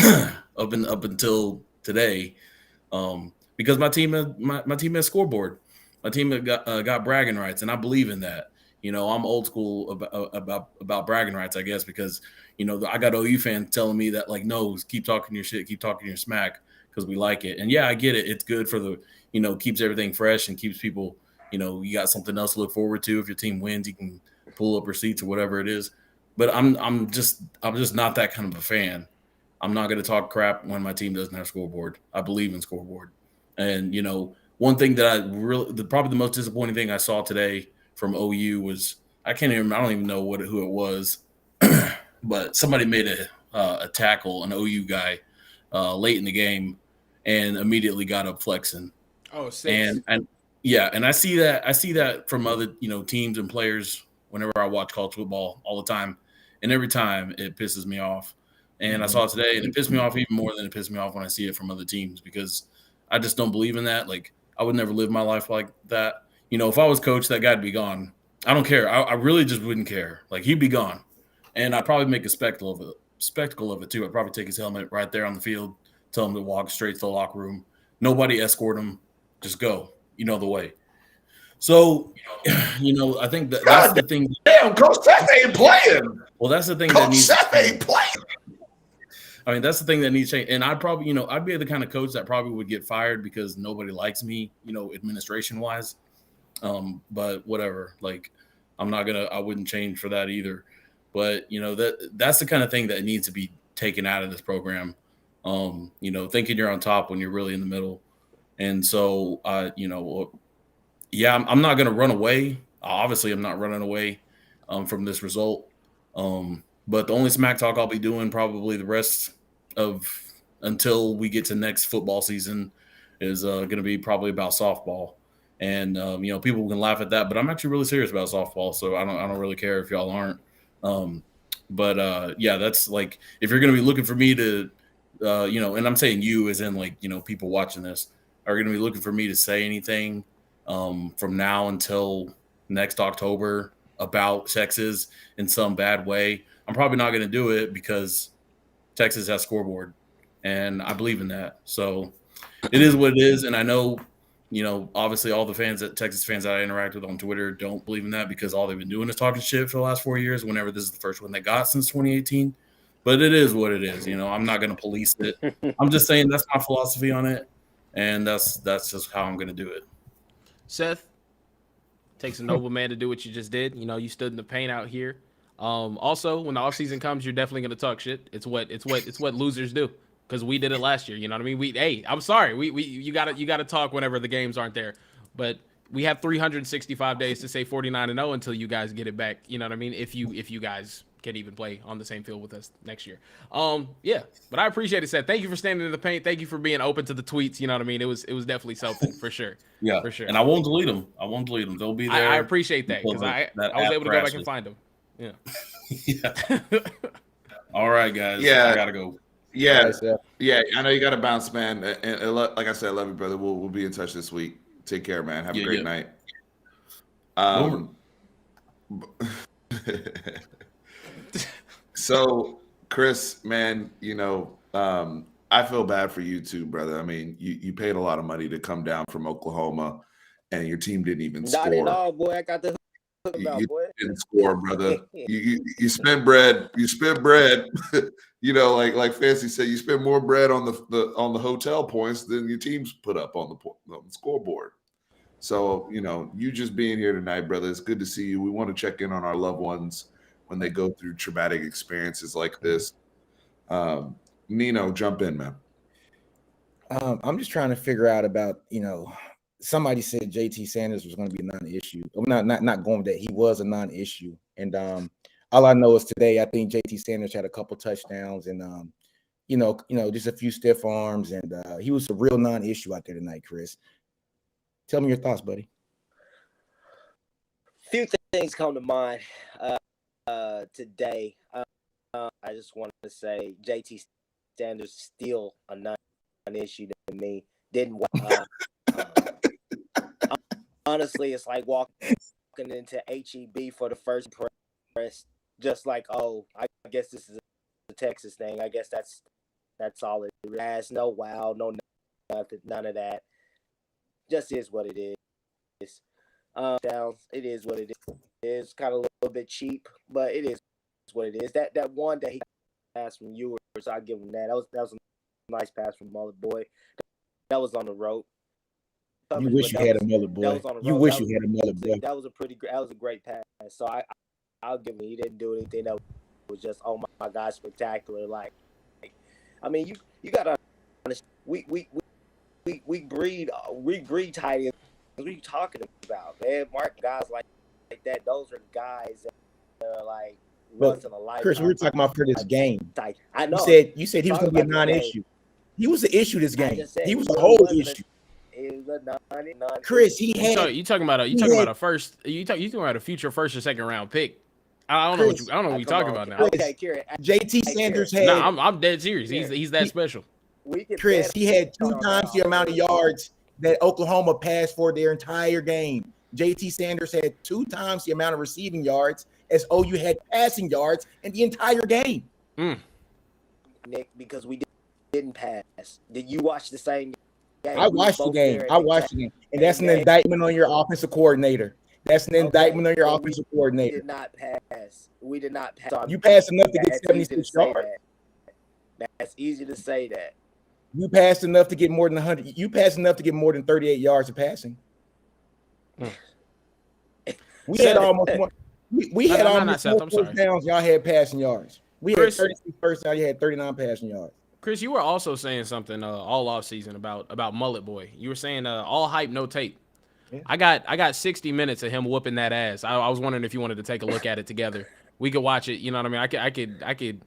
up until today, because my team has scoreboard. My team got bragging rights, and I believe in that. I'm old school about bragging rights, I guess, because I got OU fans telling me that like, no, keep talking your shit, keep talking your smack because we like it. And yeah, I get it. It's good for the keeps everything fresh and keeps people you got something else to look forward to. If your team wins, you can pull up receipts or whatever it is. But I'm just not that kind of a fan. I'm not going to talk crap when my team doesn't have scoreboard. I believe in scoreboard. And one thing that probably the most disappointing thing I saw today from OU was I don't even know who it was, but somebody made a tackle, an OU guy, late in the game, and immediately got up flexing. Oh, six. And yeah, and I see that from other teams and players whenever I watch college football all the time, and every time it pisses me off. And I saw it today, and it pissed me off even more than it pissed me off when I see it from other teams because I just don't believe in that. Like, I would never live my life like that. If I was coach, that guy'd be gone. I don't care. I really just wouldn't care. Like, he'd be gone, and I'd probably make a spectacle of it too. I'd probably take his helmet right there on the field, tell him to walk straight to the locker room. Nobody escort him. Just go. The way. So, I think that's the thing. Damn, Coach Seth ain't playing. Well, that's the thing Coach that needs. Seth ain't playing. I mean, that's the thing that needs change. And I'd probably, I'd be the kind of coach that probably would get fired because nobody likes me, administration wise. But whatever. Like, I wouldn't change for that either. But that's the kind of thing that needs to be taken out of this program. Thinking you're on top when you're really in the middle. And so, yeah, I'm not going to run away. Obviously, I'm not running away from this result. But the only smack talk I'll be doing probably the rest of until we get to next football season is going to be probably about softball. And people can laugh at that, but I'm actually really serious about softball, so I don't really care if y'all aren't. Yeah, that's like if you're going to be looking for me to, and I'm saying you as in like people watching this are going to be looking for me to say anything from now until next October about Texas in some bad way. I'm probably not going to do it because Texas has scoreboard, and I believe in that. So it is what it is, and I know, obviously all the Texas fans that I interact with on Twitter don't believe in that because all they've been doing is talking shit for the last 4 years. Whenever this is the first one they got since 2018, but it is what it is. I'm not going to police it. I'm just saying that's my philosophy on it, and that's just how I'm going to do it. Seth, takes a noble man to do what you just did. You stood in the paint out here. Also, when the offseason comes, you're definitely going to talk shit. It's what losers do because we did it last year. You know what I mean? I'm sorry. You gotta talk whenever the games aren't there. But we have 365 days to say 49-0 until you guys get it back. You know what I mean? If you guys can even play on the same field with us next year. Yeah. But I appreciate it, Seth. Thank you for standing in the paint. Thank you for being open to the tweets. You know what I mean? It was definitely something for sure. Yeah, for sure. And I won't delete them. They'll be there. I appreciate that because I was able to go back and find them. Yeah. Yeah. All right, guys. Yeah. I gotta go. Yeah. Yeah. I know you got to bounce, man. And like I said, I love you, brother. We'll be in touch this week. Take care, man. Have a great night. So, Chris, man, I feel bad for you too, brother. I mean, you paid a lot of money to come down from Oklahoma, and your team didn't even score. Not at all, boy. I got the hook about, You boy. didn't score, brother. You spent bread. You spent bread. Like Fancy said, you spent more bread on the hotel points than your teams put up on the scoreboard. So you just being here tonight, brother. It's good to see you. We want to check in on our loved ones when they go through traumatic experiences like this. Nino, jump in, man. I'm just trying to figure out about, somebody said JT Sanders was going to be a non-issue. I'm not going with that. He was a non-issue. And all I know is today, I think JT Sanders had a couple touchdowns and, just a few stiff arms. And he was a real non-issue out there tonight, Chris. Tell me your thoughts, buddy. Few things come to mind today. I just wanted to say JT Sanders still a non-issue to me. Didn't honestly, it's like walking into HEB for the first press, just like, oh, I guess this is a Texas thing. I guess that's all it has. No wow, no nothing, none of that. Just is what it is. It is what it is. It's kind of a little bit cheap, but it is what it is. That one that he passed from Ewers, I'll give him that. That was a nice pass from Mullet Boy. That was on the rope. You wish you had a Mullet Boy. You wish you had a Mullet Boy. That was a great pass. So I'll give him. He didn't do anything that was just, oh my God, spectacular. Like, I mean, you gotta understand. We breed tight ends. What are you talking about, man? Mark guys like that. Those are guys that are like once in a lifetime. Chris, we were talking about for this game. I know. You said he was going to be a non-issue. He was the issue this game. He was the whole issue. It was a Chris, he had. You talking about a first? You talking about a future first or second round pick? I don't know what you're talking about now. Okay, Kieran. JT Sanders had. No, I'm dead serious. He's that special. Chris, he had 2 times the amount of yards that Oklahoma passed for their entire game. JT Sanders had 2 times the amount of receiving yards as OU had passing yards in the entire game. Nick, because we didn't pass. Did you watch the same game? I watched the game. And that's an indictment on your offensive coordinator. That's an indictment on your offensive coordinator. We did not pass. We did not pass. You passed enough to get 76 yards. That's easy to say that. You passed enough to get more than 100. You passed enough to get more than 38 yards of passing. We had almost more. We had almost more first downs. Y'all had passing yards. We had 36 first down. You had 39 passing yards. Chris, you were also saying something all off season about Mullet Boy. You were saying all hype, no tape. Yeah. I got 60 minutes of him whooping that ass. I was wondering if you wanted to take a look at it together. We could watch it. You know what I mean?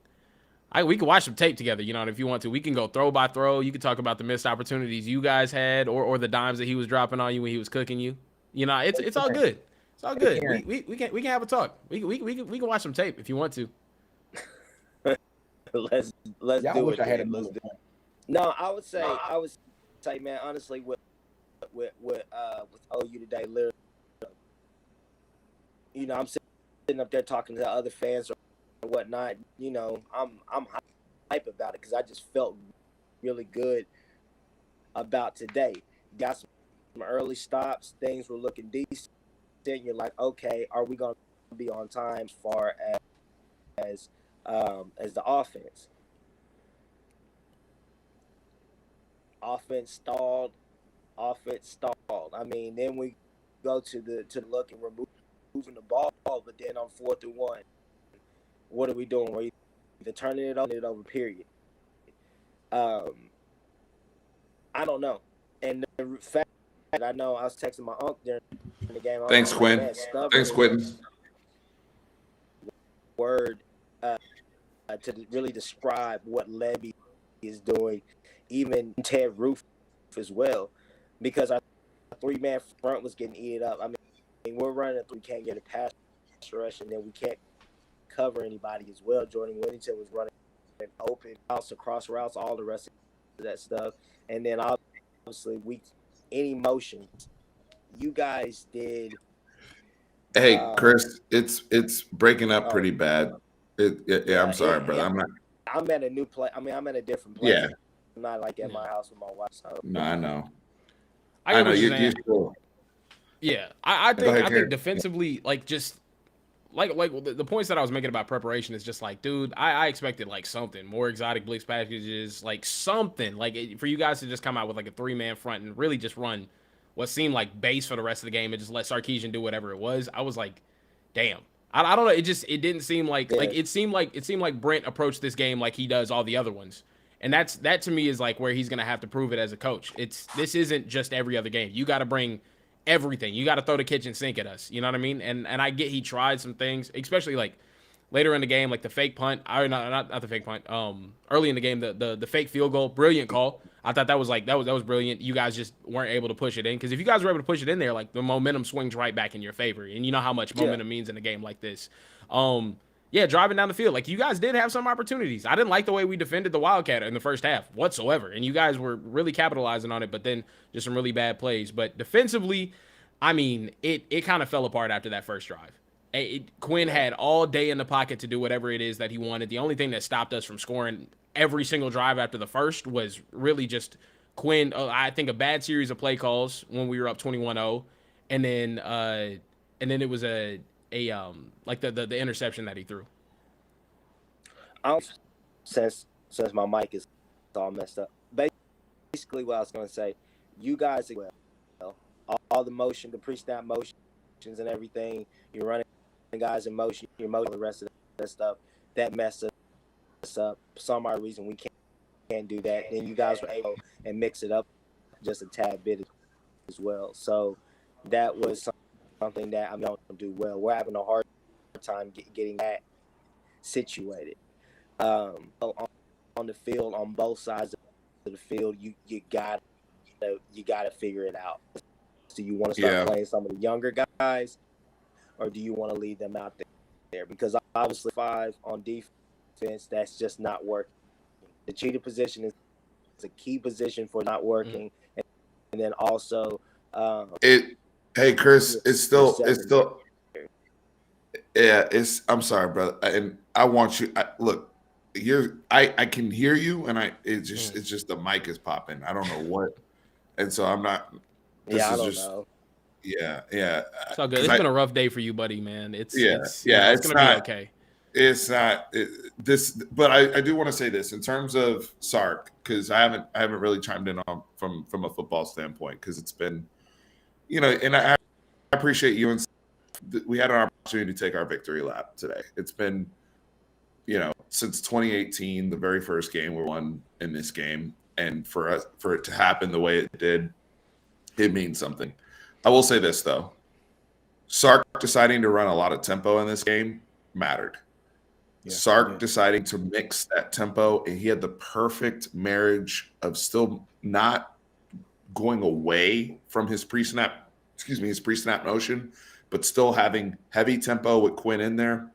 We could watch some tape together, you know, if you want to. We can go throw by throw. You can talk about the missed opportunities you guys had or the dimes that he was dropping on you when he was cooking you. You know, it's all good. It's all good. We can have a talk. We can watch some tape if you want to. Let's do it. No, I would say, man, honestly, with OU today, literally, you know, I'm sitting up there talking to other fans or whatnot, you know, I'm hype about it because I just felt really good about today. Got some early stops, things were looking decent. Then you're like, okay, are we gonna be on time as far as the offense? Offense stalled. I mean, then we go to the look and we're moving the ball, but then on 4th and 1. What are we doing? We're either turning it over, period. I don't know. And the fact that I know I was texting my uncle during the game. Thanks, Quinn. Thanks, Quentin. Word to really describe what Levy is doing, even Ted Roof as well, because our 3-man front was getting eaten up. I mean, we're running we can't get a pass rush, and then we can't cover anybody as well. Jordan Whittington was running open routes, across routes, all the rest of that stuff. And then obviously any motion you guys did. Hey, Chris, it's breaking up pretty bad. I'm sorry, brother. I'm at a new place. I mean, I'm at a different place. Yeah. I'm not like at my house with my wife. So. No, I know. I know you're cool. Yeah, I think defensively, like just like the points that I was making about preparation is just like, dude, I expected like something more exotic blitz packages, like something like for you guys to just come out with like a 3-man front and really just run what seemed like base for the rest of the game and just let Sarkisian do whatever it was. I was like, damn. I don't know. It didn't seem like it seemed like Brent approached this game like he does all the other ones. And that to me is like where he's gonna have to prove it as a coach. This isn't just every other game. You got to bring everything. You got to throw the kitchen sink at us. You know what I mean? And I get he tried some things, especially like later in the game, like the fake punt. Not the fake punt. Early in the game, the fake field goal, brilliant call. I thought that was brilliant. You guys just weren't able to push it in, because if you guys were able to push it in there, like the momentum swings right back in your favor, and you know how much momentum means in a game like this. Yeah, driving down the field, like you guys did have some opportunities. I didn't like the way we defended the Wildcat in the first half whatsoever, and you guys were really capitalizing on it, but then just some really bad plays. But defensively, I mean, it kind of fell apart after that first drive. Quinn had all day in the pocket to do whatever it is that he wanted. The only thing that stopped us from scoring every single drive after the first was really just Quinn. I think a bad series of play calls when we were up 21-0, and then it was like the interception that he threw. Since my mic is all messed up, basically what I was going to say, you guys, all the motion, the pre-snap motions and everything, you're running guys in motion, you're motion, the rest of that stuff, that messed us up. For some odd reason, we can't do that. Then you guys were able to mix it up just a tad bit as well. So that was something that I don't do well. We're having a hard time getting that situated. On the field, on both sides of the field, you gotta figure it out. Do you want to start playing some of the younger guys, or do you want to leave them out there? Because obviously 5 on defense, that's just not working. The cheetah position is a key position for not working, and then also Hey Chris, it's still I'm sorry, brother, and I want you. Look, I can hear you, and it's just the mic is popping. I don't know what, and so I'm not. I don't know. Yeah. It's all good. It's been a rough day for you, buddy, man. It's gonna be okay. It's not this, but I do want to say this in terms of Sark, because I haven't really chimed in on from a football standpoint, because it's been, and I appreciate you, and we had an opportunity to take our victory lap today. It's been, since 2018, the very first game we won in this game, and for it to happen the way it did, it means something. I will say this though, Sark deciding to run a lot of tempo in this game mattered. Sark deciding to mix that tempo, and he had the perfect marriage of still not going away from his pre-snap motion, but still having heavy tempo with Quinn in there.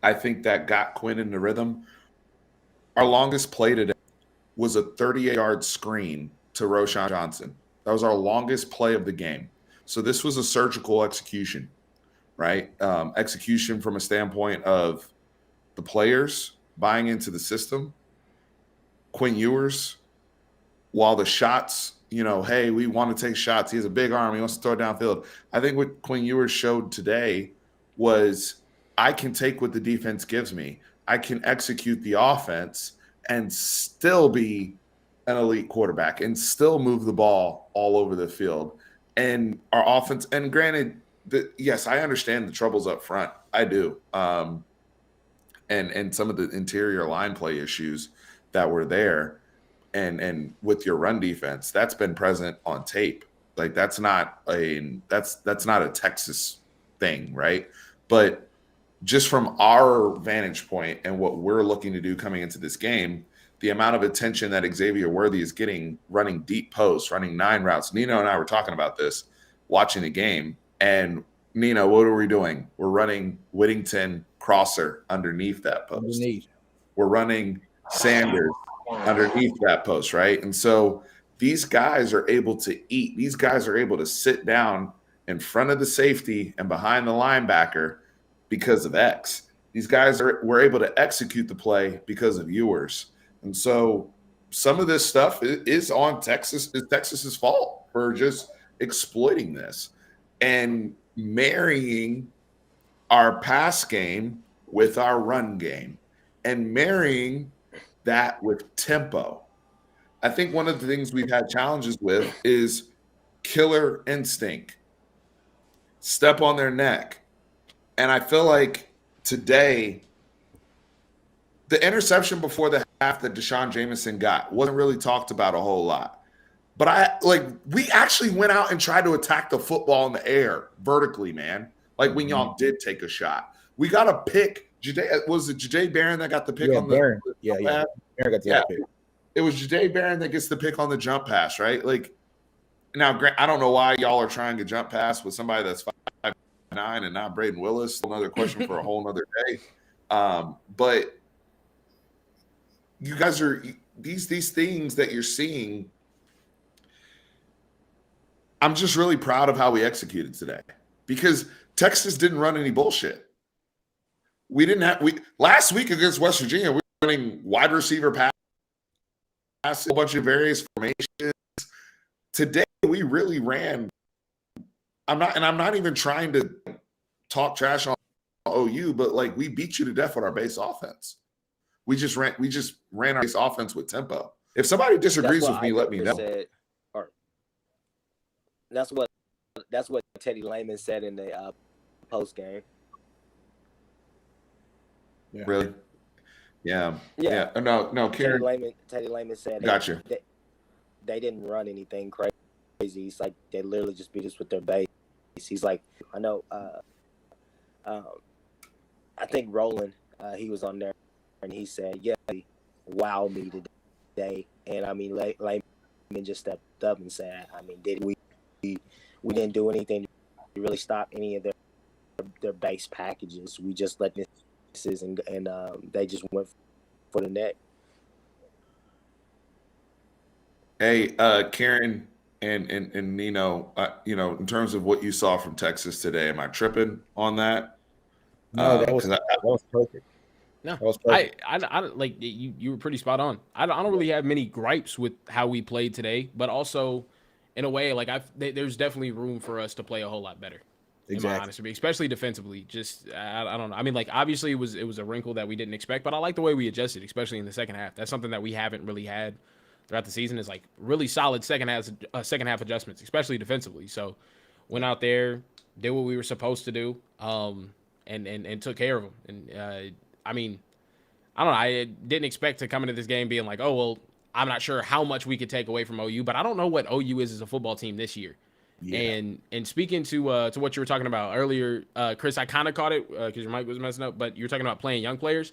I think that got Quinn in the rhythm. Our longest play today was a 38-yard screen to Roshan Johnson. That was our longest play of the game. So this was a surgical execution, right? Execution from a standpoint of the players buying into the system. Quinn Ewers, while the shots, hey, we want to take shots. He has a big arm. He wants to throw it downfield. I think what Quinn Ewers showed today was, I can take what the defense gives me. I can execute the offense and still be an elite quarterback and still move the ball all over the field. And our offense, and granted, yes, I understand the troubles up front. I do. And some of the interior line play issues that were there, and with your run defense, that's been present on tape. Like that's not a Texas thing, right? But just from our vantage point and what we're looking to do coming into this game, the amount of attention that Xavier Worthy is getting running deep posts, running 9 routes. Nino and I were talking about this, watching the game. And Nino, what are we doing? We're running Whittington crosser underneath that post. We're running Sanders underneath that post, right? And so these guys are able to eat. These guys are able to sit down in front of the safety and behind the linebacker because of X. These guys were able to execute the play because of Ewers. And so some of this stuff is on Texas. It's Texas's fault for just exploiting this and marrying our pass game with our run game and marrying that with tempo. I think one of the things we've had challenges with is killer instinct, step on their neck. And I feel like today, the interception before the that Deshaun Jameson got wasn't really talked about a whole lot. But we actually went out and tried to attack the football in the air vertically, man. Like when y'all did take a shot. We got a pick. Was it Jahdae Barron that got the pick on the Barron. Yeah. Barron got the pick. It was Jahdae Barron that gets the pick on the jump pass, right? Like now, I don't know why y'all are trying to jump pass with somebody that's 5'9" and not Braden Willis. Another question for a whole nother day. But you guys are these things that you're seeing. I'm just really proud of how we executed today because Texas didn't run any bullshit. Last week against West Virginia, we were running wide receiver pass, a bunch of various formations. Today we really ran. I'm not even trying to talk trash on OU, but like we beat you to death with our base offense. We just ran our base offense with tempo. If somebody disagrees with me, let me know. That's what Teddy Lehman said in the post game. Yeah. Really? Yeah. No. Karen. Teddy Lehman said. Gotcha. They didn't run anything crazy. He's like they literally just beat us with their base. He's like, I know. I think Roland, he was on there, and he said, "Yeah, wow me today." And I mean, Lehman just stepped up and said, "I mean, did we didn't do anything to really stop any of their base packages. We just let this and they just went for the net." Hey, Karen and Nino, in terms of what you saw from Texas today, am I tripping on that? No, that was perfect. No, that was perfect. I like you were pretty spot on. I don't really have many gripes with how we played today, but also in a way, like there's definitely room for us to play a whole lot better. Exactly. In my honest opinion, especially defensively. Just I don't know. I mean, like obviously it was a wrinkle that we didn't expect, but I like the way we adjusted, especially in the second half. That's something that we haven't really had throughout the season. Is like really solid second half adjustments, especially defensively. So went out there, did what we were supposed to do, and took care of them. And I mean, I don't know. I didn't expect to come into this game being like, oh well, I'm not sure how much we could take away from OU, but I don't know what OU is as a football team this year. Yeah. And speaking to what you were talking about earlier, Chris, I kind of caught it because your mic was messing up, but you were talking about playing young players.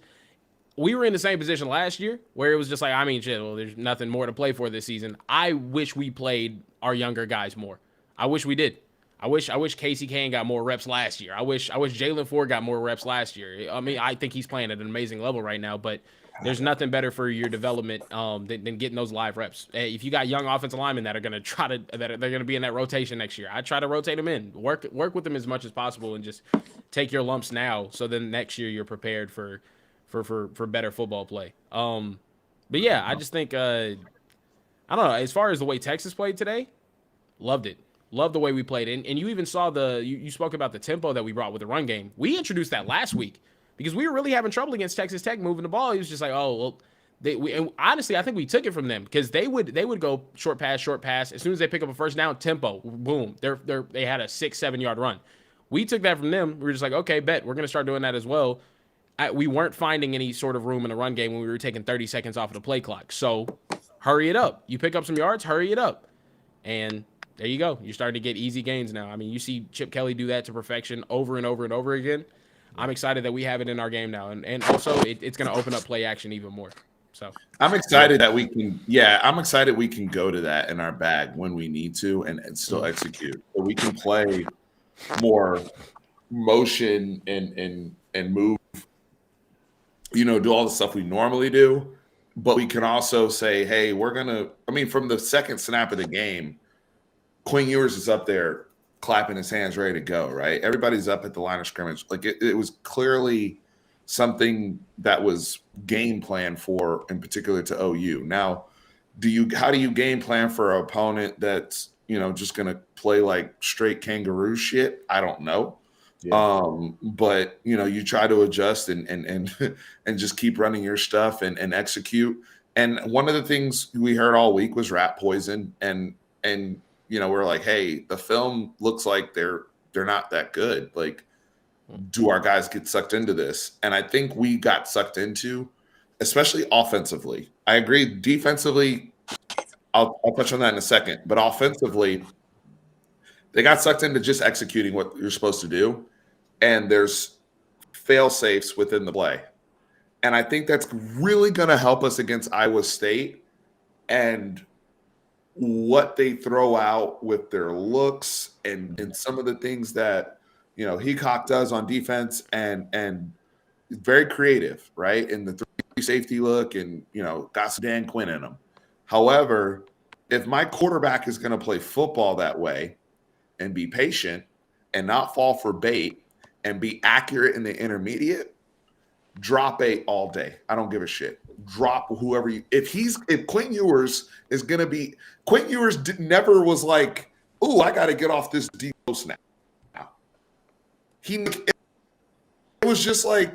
We were in the same position last year where it was just like, I mean, shit, well, there's nothing more to play for this season. I wish we played our younger guys more. I wish we did. I wish Casey Kane got more reps last year. I wish Jalen Ford got more reps last year. I mean, I think he's playing at an amazing level right now, but there's nothing better for your development than getting those live reps. If you got young offensive linemen that are going to they're going to be in that rotation next year, I try to rotate them in, work with them as much as possible, and just take your lumps now, so then next year you're prepared for better football play. But yeah, I just think I don't know. As far as the way Texas played today, loved it. Loved the way we played. And you even saw you spoke about the tempo that we brought with the run game. We introduced that last week because we were really having trouble against Texas Tech moving the ball. He was just like, oh, well, and honestly, I think we took it from them because they would go short pass. As soon as they pick up a first down, tempo, boom. They had a 6-7 yard run. We took that from them. We were just like, okay, bet. We're going to start doing that as well. We weren't finding any sort of room in the run game when we were taking 30 seconds off of the play clock. So hurry it up. You pick up some yards, hurry it up. And there you go. You're starting to get easy gains now. I mean, you see Chip Kelly do that to perfection over and over and over again. I'm excited that we have it in our game now. And also, it's going to open up play action even more. So I'm excited that we can – I'm excited we can go to that in our bag when we need to and still execute. So we can play more motion and move, do all the stuff we normally do. But we can also say, hey, we're going to – I mean, from the second snap of the game, Quinn Ewers is up there clapping his hands, ready to go, right? Everybody's up at the line of scrimmage. Like it was clearly something that was game plan for, in particular to OU. Now, how do you game plan for an opponent that's, just going to play like straight kangaroo shit? I don't know. Yeah. But you try to adjust and just keep running your stuff and execute. And one of the things we heard all week was rat poison and we're like, hey, the film looks like they're not that good. Like, do our guys get sucked into this? And I think we got sucked into especially offensively. I agree. Defensively, I'll touch on that in a second. But offensively, they got sucked into just executing what you're supposed to do, and there's fail safes within the play. And I think that's really going to help us against Iowa State and what they throw out with their looks and some of the things that, Heacock does on defense and very creative, right? In the 3 safety look and, got some Dan Quinn in them. However, if my quarterback is going to play football that way and be patient and not fall for bait and be accurate in the intermediate, drop 8 all day. I don't give a shit. Drop whoever you. If Quinn Ewers is going to be – Quinn Ewers never was like, ooh, I got to get off this deep post now. It was just like,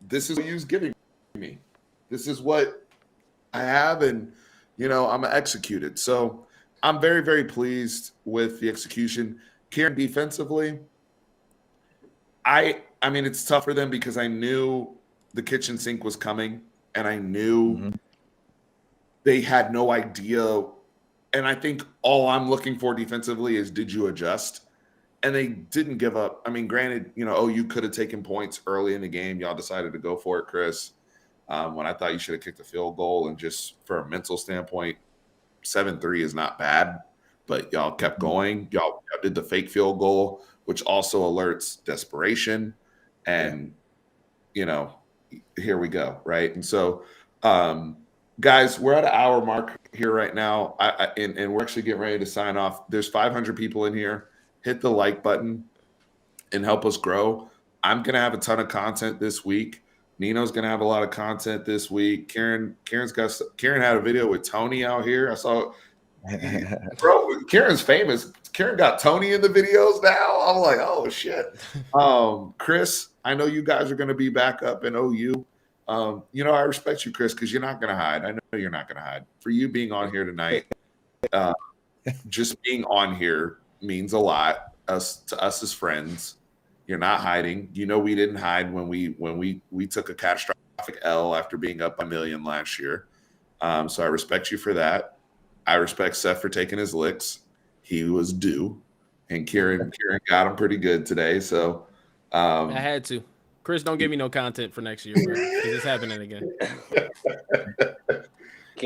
this is what he was giving me. This is what I have, and, I'm going to execute it. So I'm very, very pleased with the execution. Kieran, defensively, I mean, it's tough for them because I knew the kitchen sink was coming, and I knew they had no idea. And I think all I'm looking for defensively is, did you adjust? And they didn't give up. I mean, granted, you could have taken points early in the game. Y'all decided to go for it, Chris, when I thought you should have kicked a field goal. And just for a mental standpoint, 7-3 is not bad, but y'all kept going. Y'all did the fake field goal, which also alerts desperation. And, here we go, right? And so, guys, we're at an hour mark here right now, and we're actually getting ready to sign off. There's 500 people in here. Hit the like button and help us grow. I'm going to have a ton of content this week. Nino's going to have a lot of content this week. Karen had a video with Tony out here. I saw, bro, Karen's famous. Karen got Tony in the videos now. I'm like, oh, shit. Chris, I know you guys are going to be back up in OU. I respect you, Chris, because you're not going to hide. I know you're not going to hide. For you being on here tonight, just being on here means a lot to us as friends. You're not hiding. We didn't hide when we took a catastrophic L after being up 1 million last year. So I respect you for that. I respect Seth for taking his licks. He was due, and Kieran got him pretty good today. So I had to. Chris, don't give me no content for next year, bro, because it's happening again.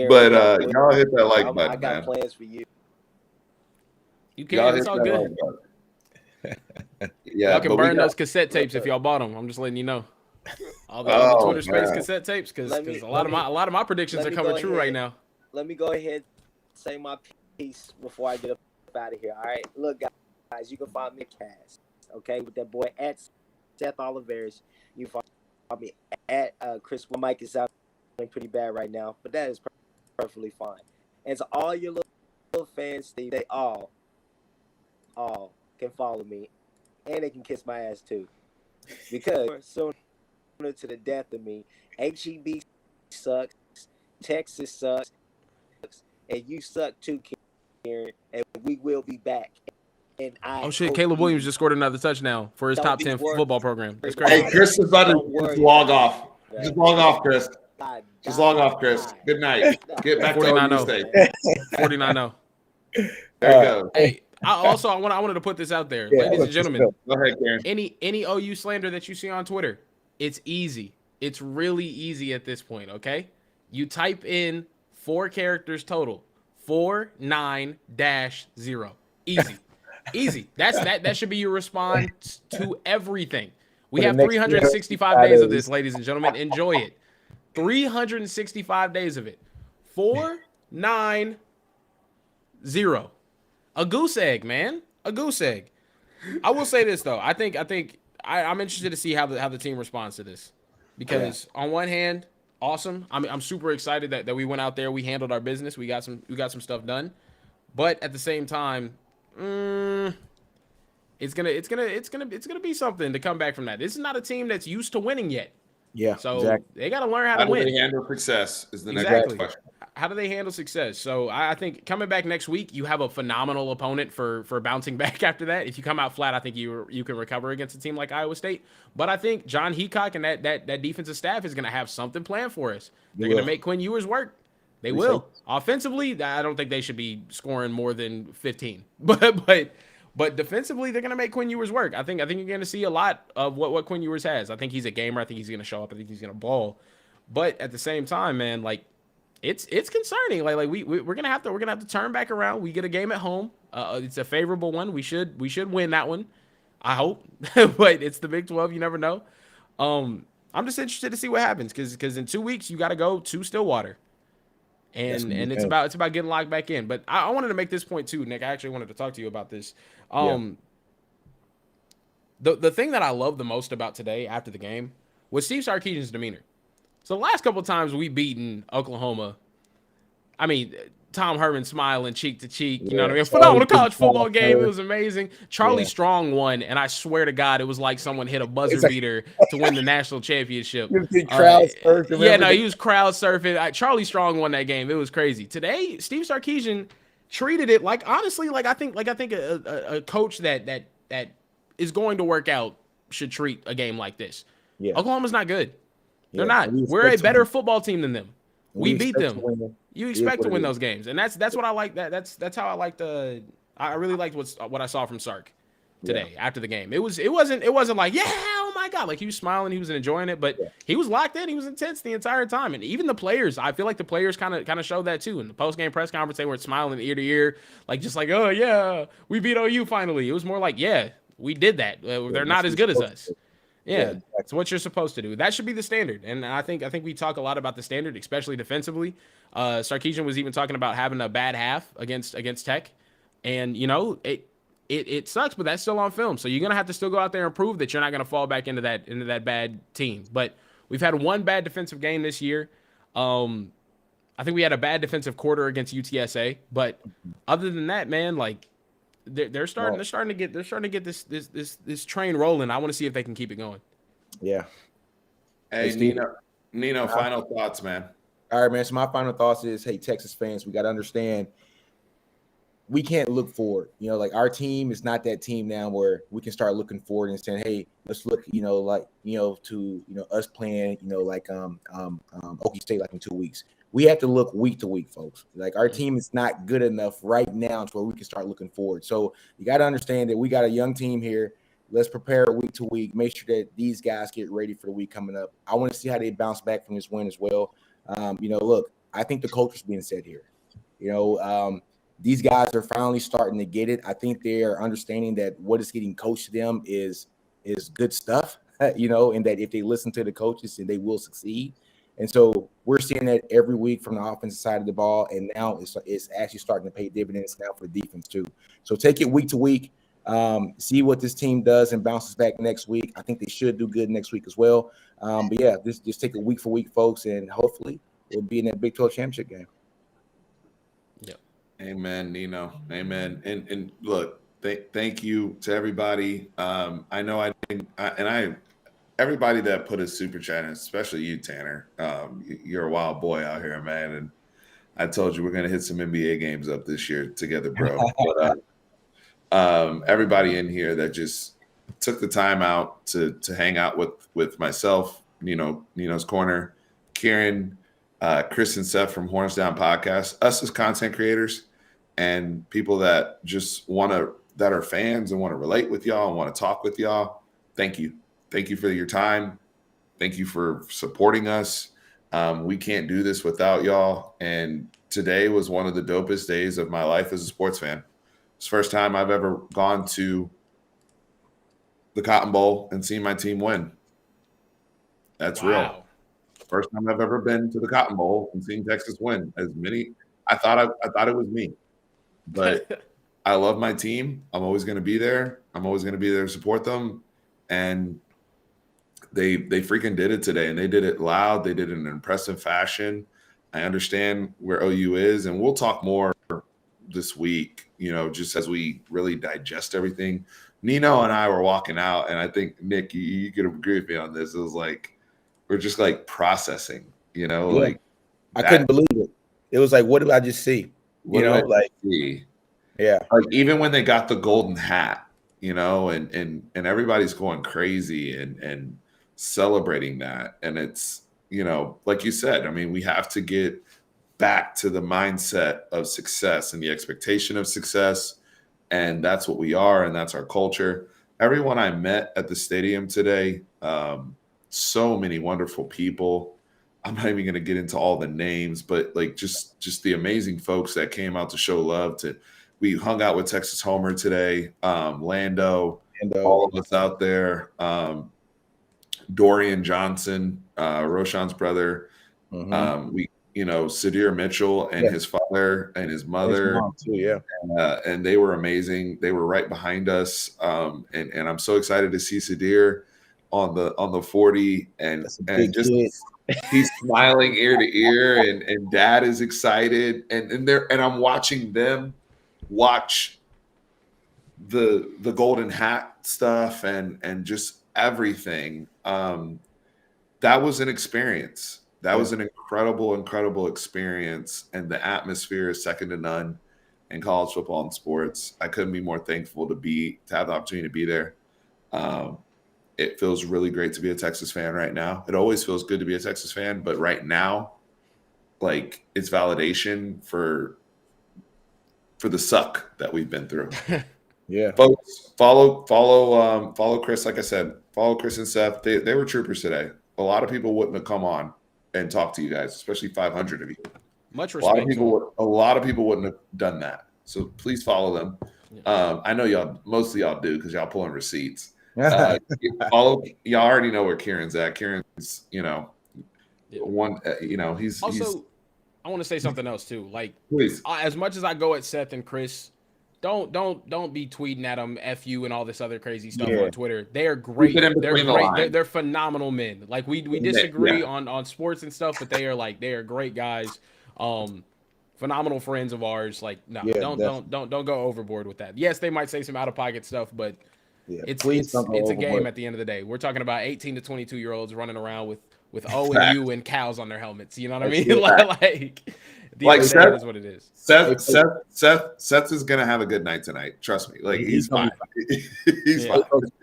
But y'all hit that like button. I got plans for you. You can. It's all good. Y'all can burn those cassette tapes if y'all bought them. I'm just letting you know. All the Twitter Space cassette tapes, because a lot of my predictions are coming true right now. Let me go ahead and say my piece before I get up out of here. All right, look, guys, you can find me at Cast, okay, with that boy at Seth Oliveris. You can find me at Chris. My mic is sounding pretty bad right now, but that is perfectly fine. And to all your little fans, they all can follow me, and they can kiss my ass too, because sooner to the death of me, HEB sucks, Texas sucks, and you suck too, Kieran, and we will be back. And Caleb Williams just scored another touchdown for his top 10 football program. That's crazy. Hey, Chris is about to log off. Just log off, Chris. Just log off, Chris. Good night. Get back to 49-0. 49-0. There you go. Hey, I wanted to put this out there, ladies and gentlemen. Go ahead, Karen. Any OU slander that you see on Twitter, it's easy. It's really easy at this point. Okay, you type in 4 characters total, 49-0. Easy, easy. That should be your response to everything. We have 365 days of this, ladies and gentlemen. Enjoy it. 365 days of it. 490. A goose egg, man. A goose egg. I will say this though. I'm interested to see how the team responds to this, because on one hand, awesome. I'm super excited that we went out there. We handled our business. We got some stuff done. But at the same time, it's gonna be something to come back from that. This is not a team that's used to winning yet. Yeah. So they got to learn how to win. How do they handle success is the next question. how do they handle success? So I think coming back next week, you have a phenomenal opponent for bouncing back after that. If you come out flat, I think you can recover against a team like Iowa State. But I think John Heacock and that defensive staff is going to have something planned for us. They're going to make Quinn Ewers work. They will. Offensively, I don't think they should be scoring more than 15. But defensively, they're going to make Quinn Ewers work. I think you're going to see a lot of what Quinn Ewers has. I think he's a gamer. I think he's going to show up. I think he's going to ball. But at the same time, man, like it's concerning. Like we're gonna have to turn back around. We get a game at home. It's a favorable one. We should win that one. I hope. But it's the Big 12. You never know. I'm just interested to see what happens because in 2 weeks you got to go to Stillwater. And it's about getting locked back in. But I wanted to make this point too, Nick. I actually wanted to talk to you about this. The thing that I love the most about today after the game was Steve Sarkisian's demeanor. So the last couple of times we beaten Oklahoma, I mean, Tom Herman smiling cheek to cheek, you know what I mean? Phenomenal college football game. It was amazing. Charlie Strong won, and I swear to God, it was like someone hit a buzzer beater to win the national championship. He was crowd surfing. Charlie Strong won that game. It was crazy. Today, Steve Sarkisian treated it like, honestly, like I think a coach that is going to work out should treat a game like this. Yeah. Oklahoma's not good. They're not. We're a better football team than them. We beat them. You expect to win those games, and that's what I like. That's how I like I really liked what I saw from Sark today after the game. It wasn't like oh my God, like he was smiling, he was enjoying it, but he was locked in, he was intense the entire time, and even the players. I feel like the players kind of showed that too in the post game press conference. They were smiling ear to ear, like just like oh yeah, we beat OU finally. It was more like we did that. They're not as good as us. Yeah, it's what you're supposed to do. That should be the standard. And I think we talk a lot about the standard, especially defensively. Sarkisian was even talking about having a bad half against Tech. And, you know, it sucks, but that's still on film. So you're going to have to still go out there and prove that you're not going to fall back into that bad team. But we've had one bad defensive game this year. I think we had a bad defensive quarter against UTSA. But other than that, man, like, they're starting to get this train rolling. I want to see if they can keep it going. Yeah. Hey, Nino, final thoughts, man. All right, man. So my final thoughts is, hey, Texas fans, we got to understand we can't look forward. You know, like our team is not that team now where we can start looking forward and saying, hey, let's look, to us playing, like Okie State like in 2 weeks. We have to look week to week, folks. Like our team is not good enough right now to where we can start looking forward. So you got to understand that we got a young team here. Let's prepare week to week. Make sure that these guys get ready for the week coming up. I want to see how they bounce back from this win as well. Look, I think the culture's being set here. These guys are finally starting to get it. I think they are understanding that what is getting coached to them is good stuff, and that if they listen to the coaches, then they will succeed. And so we're seeing that every week from the offensive side of the ball, and now it's actually starting to pay dividends now for the defense too. So take it week to week, see what this team does and bounces back next week. I think they should do good next week as well. But yeah, just take it week for week, folks, and hopefully we'll be in that Big 12 championship game. Yeah. Amen, Nino. Amen. And look, thank you to everybody. I know everybody that put a super chat in, especially you, Tanner. You're a wild boy out here, man. And I told you we're gonna hit some NBA games up this year together, bro. But everybody in here that just took the time out to hang out with myself, Nino's Corner, Kieran, Chris and Seth from Horns Down Podcast, us as content creators, and people that just that are fans and want to relate with y'all and want to talk with y'all. Thank you. Thank you for your time. Thank you for supporting us. We can't do this without y'all. And today was one of the dopest days of my life as a sports fan. It's the first time I've ever gone to the Cotton Bowl and seen my team win. That's real. First time I've ever been to the Cotton Bowl and seen Texas win. I thought it was me, but I love my team. I'm always going to be there. I'm always going to be there to support them. And they freaking did it today, and they did it loud. They did it in an impressive fashion. I understand where OU is, and we'll talk more this week, just as we really digest everything. Nino and I were walking out, and I think, Nick, you could agree with me on this. It was like we're just like processing, like I couldn't believe it. it was like, what did I just see? What You did know, I like, see? yeah, Like even when they got the golden hat, you know, and everybody's going crazy and celebrating that. And it's, you know, like you said, I mean, we have to get back to the mindset of success and the expectation of success. And that's what we are, and that's our culture. Everyone I met at the stadium today, so many wonderful people. I'm not even going to get into all the names, but like just the amazing folks that came out to show love. We hung out with Texas Homer today, Lando, and all of us out there, Dorian Johnson, Roshan's brother. We, you know, Sadir Mitchell and Yeah. his father and his his mother, mom too, yeah. and they were amazing. They were right behind us, and I'm so excited to see Sadir on the 40, and That's a big just kid. he's smiling ear to ear, and Dad is excited, and I'm watching them watch the golden hat stuff and just everything. That was an experience. That was an incredible experience, and the atmosphere is second to none in college football and sports. I couldn't be more thankful to have the opportunity to be there. It feels really great to be a Texas fan right now. It always feels good to be a Texas fan, but right now, like, it's validation for the suck that we've been through. Yeah. Folks, follow Chris. Like I said, follow Chris and Seth. They were troopers today. A lot of people wouldn't have come on and talked to you guys, especially 500 of you. Much A lot of respect. people wouldn't have done that. So please follow them. I know most of y'all do because y'all pulling receipts. Y'all already know where Kieran's at. Kieran's, you know, one. You know, he's also. I want to say something else too. Like, please, as much as I go at Seth and Chris, don't be tweeting at them "f you" and all this other crazy stuff on Twitter. They are great. They're great. They're phenomenal men. Like, we disagree on sports and stuff, but they are great guys. Phenomenal friends of ours. Like, no, don't go overboard with that. Yes, they might say some out of pocket stuff, but it's a game at the end of the day. We're talking about 18 to 22-year-olds running around with O and U and cows on their helmets. You know what I mean? Like Seth, is what it is. Seth is gonna have a good night tonight. Trust me. Like, he's fine. He's fine.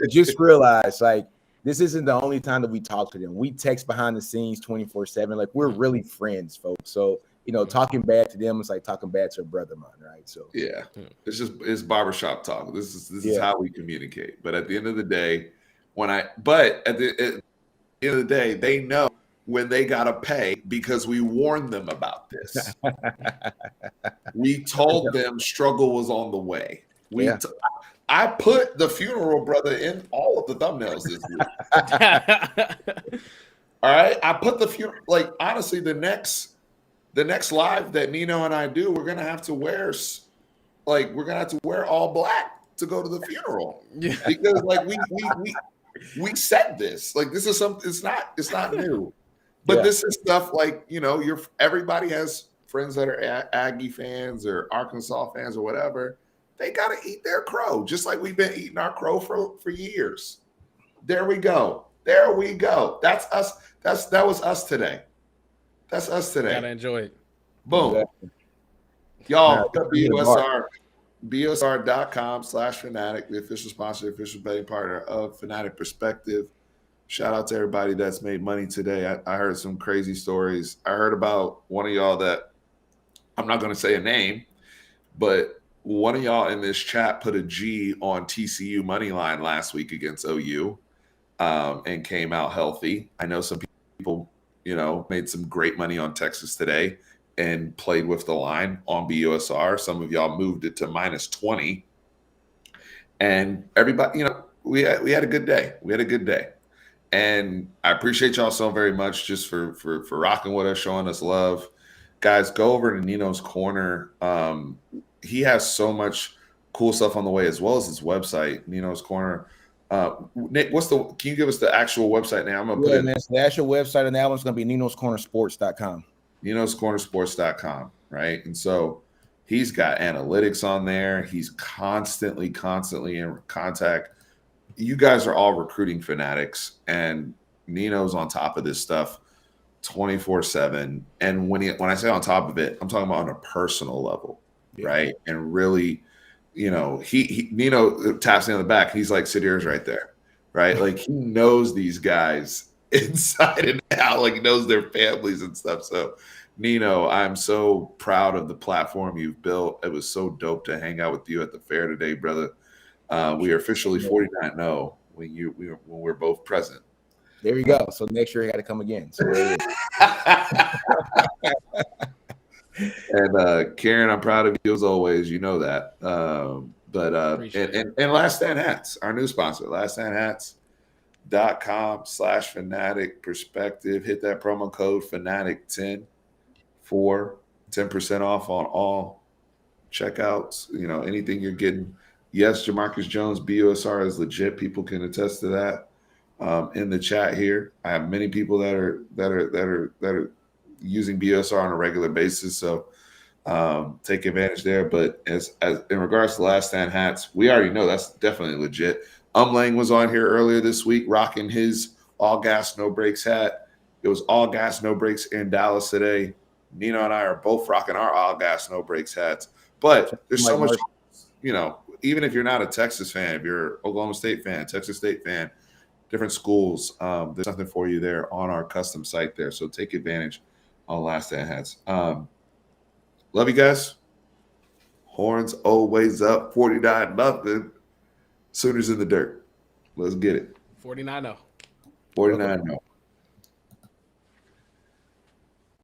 Just realize, like, this isn't the only time that we talk to them. We text behind the scenes 24/7. Like, we're really friends, folks. So, you know, talking bad to them is like talking bad to a brother of mine, right? So it's barbershop talk. This is how we communicate. But at the end of the day, at the end of the day, they know when they gotta pay because we warned them about this. We told them struggle was on the way. I put the funeral brother in all of the thumbnails this week. All right, I put the funeral. Like, honestly, the next live that Nino and I do, we're gonna have to wear all black to go to the funeral because, like, we said this. Like, this is something. It's not new. But this is stuff like, you know, everybody has friends that are Aggie fans or Arkansas fans or whatever. They got to eat their crow, just like we've been eating our crow for years. There we go. That's us. That was us today. That's us today. Gotta enjoy it. Boom. Exactly. Y'all, BUSR.com/Fanatic, the official sponsor, the official betting partner of Fanatic Perspective. Shout out to everybody that's made money today. I heard some crazy stories. I heard about one of y'all that I'm not going to say a name, but one of y'all in this chat put a G on TCU money line last week against OU and came out healthy. I know some people, you know, made some great money on Texas today and played with the line on BUSR. Some of y'all moved it to -20. And everybody, you know, we had a good day. We had a good day. And I appreciate y'all so very much just for rocking with us, showing us love. Guys, go over to Nino's Corner. He has so much cool stuff on the way, as well as his website, Nino's Corner. Nick, can you give us the actual website now? I'm gonna put it. Man, the actual website on that one's gonna be ninoscornersports.com. ninoscornersports.com, right? And so he's got analytics on there. He's constantly in contact. You guys are all recruiting fanatics, and Nino's on top of this stuff 24/7. And when I say on top of it, I'm talking about on a personal level, right? And really, you know, he Nino taps me on the back. He's like, Sadir's right there, right? Like he knows these guys inside and out, like he knows their families and stuff. So Nino, I'm so proud of the platform you've built. It was so dope to hang out with you at the fair today, brother. We are officially 49-0 when we're both present. There you go. So next year I got to come again. So and Karen, I'm proud of you as always. You know that. And Last Stand Hats, our new sponsor, laststandhats.com/fanatic perspective. Hit that promo code fanatic10 for 10% off on all checkouts. You know, anything you're getting. Yes, Jamarcus Jones, BUSR is legit. People can attest to that. In the chat here, I have many people that are using BUSR on a regular basis. So take advantage there. But as in regards to Last Stand Hats, we already know that's definitely legit. Lang was on here earlier this week rocking his all gas, no brakes hat. It was all gas, no brakes in Dallas today. Nino and I are both rocking our all gas, no brakes hats. But there's so much, you know, even if you're not a Texas fan, if you're Oklahoma State fan, Texas State fan, different schools, there's something for you there on our custom site there. So take advantage on Last Stand Hats. Love you guys. Horns always up, 49-0. Sooners in the dirt. Let's get it. 49-0. 49-0.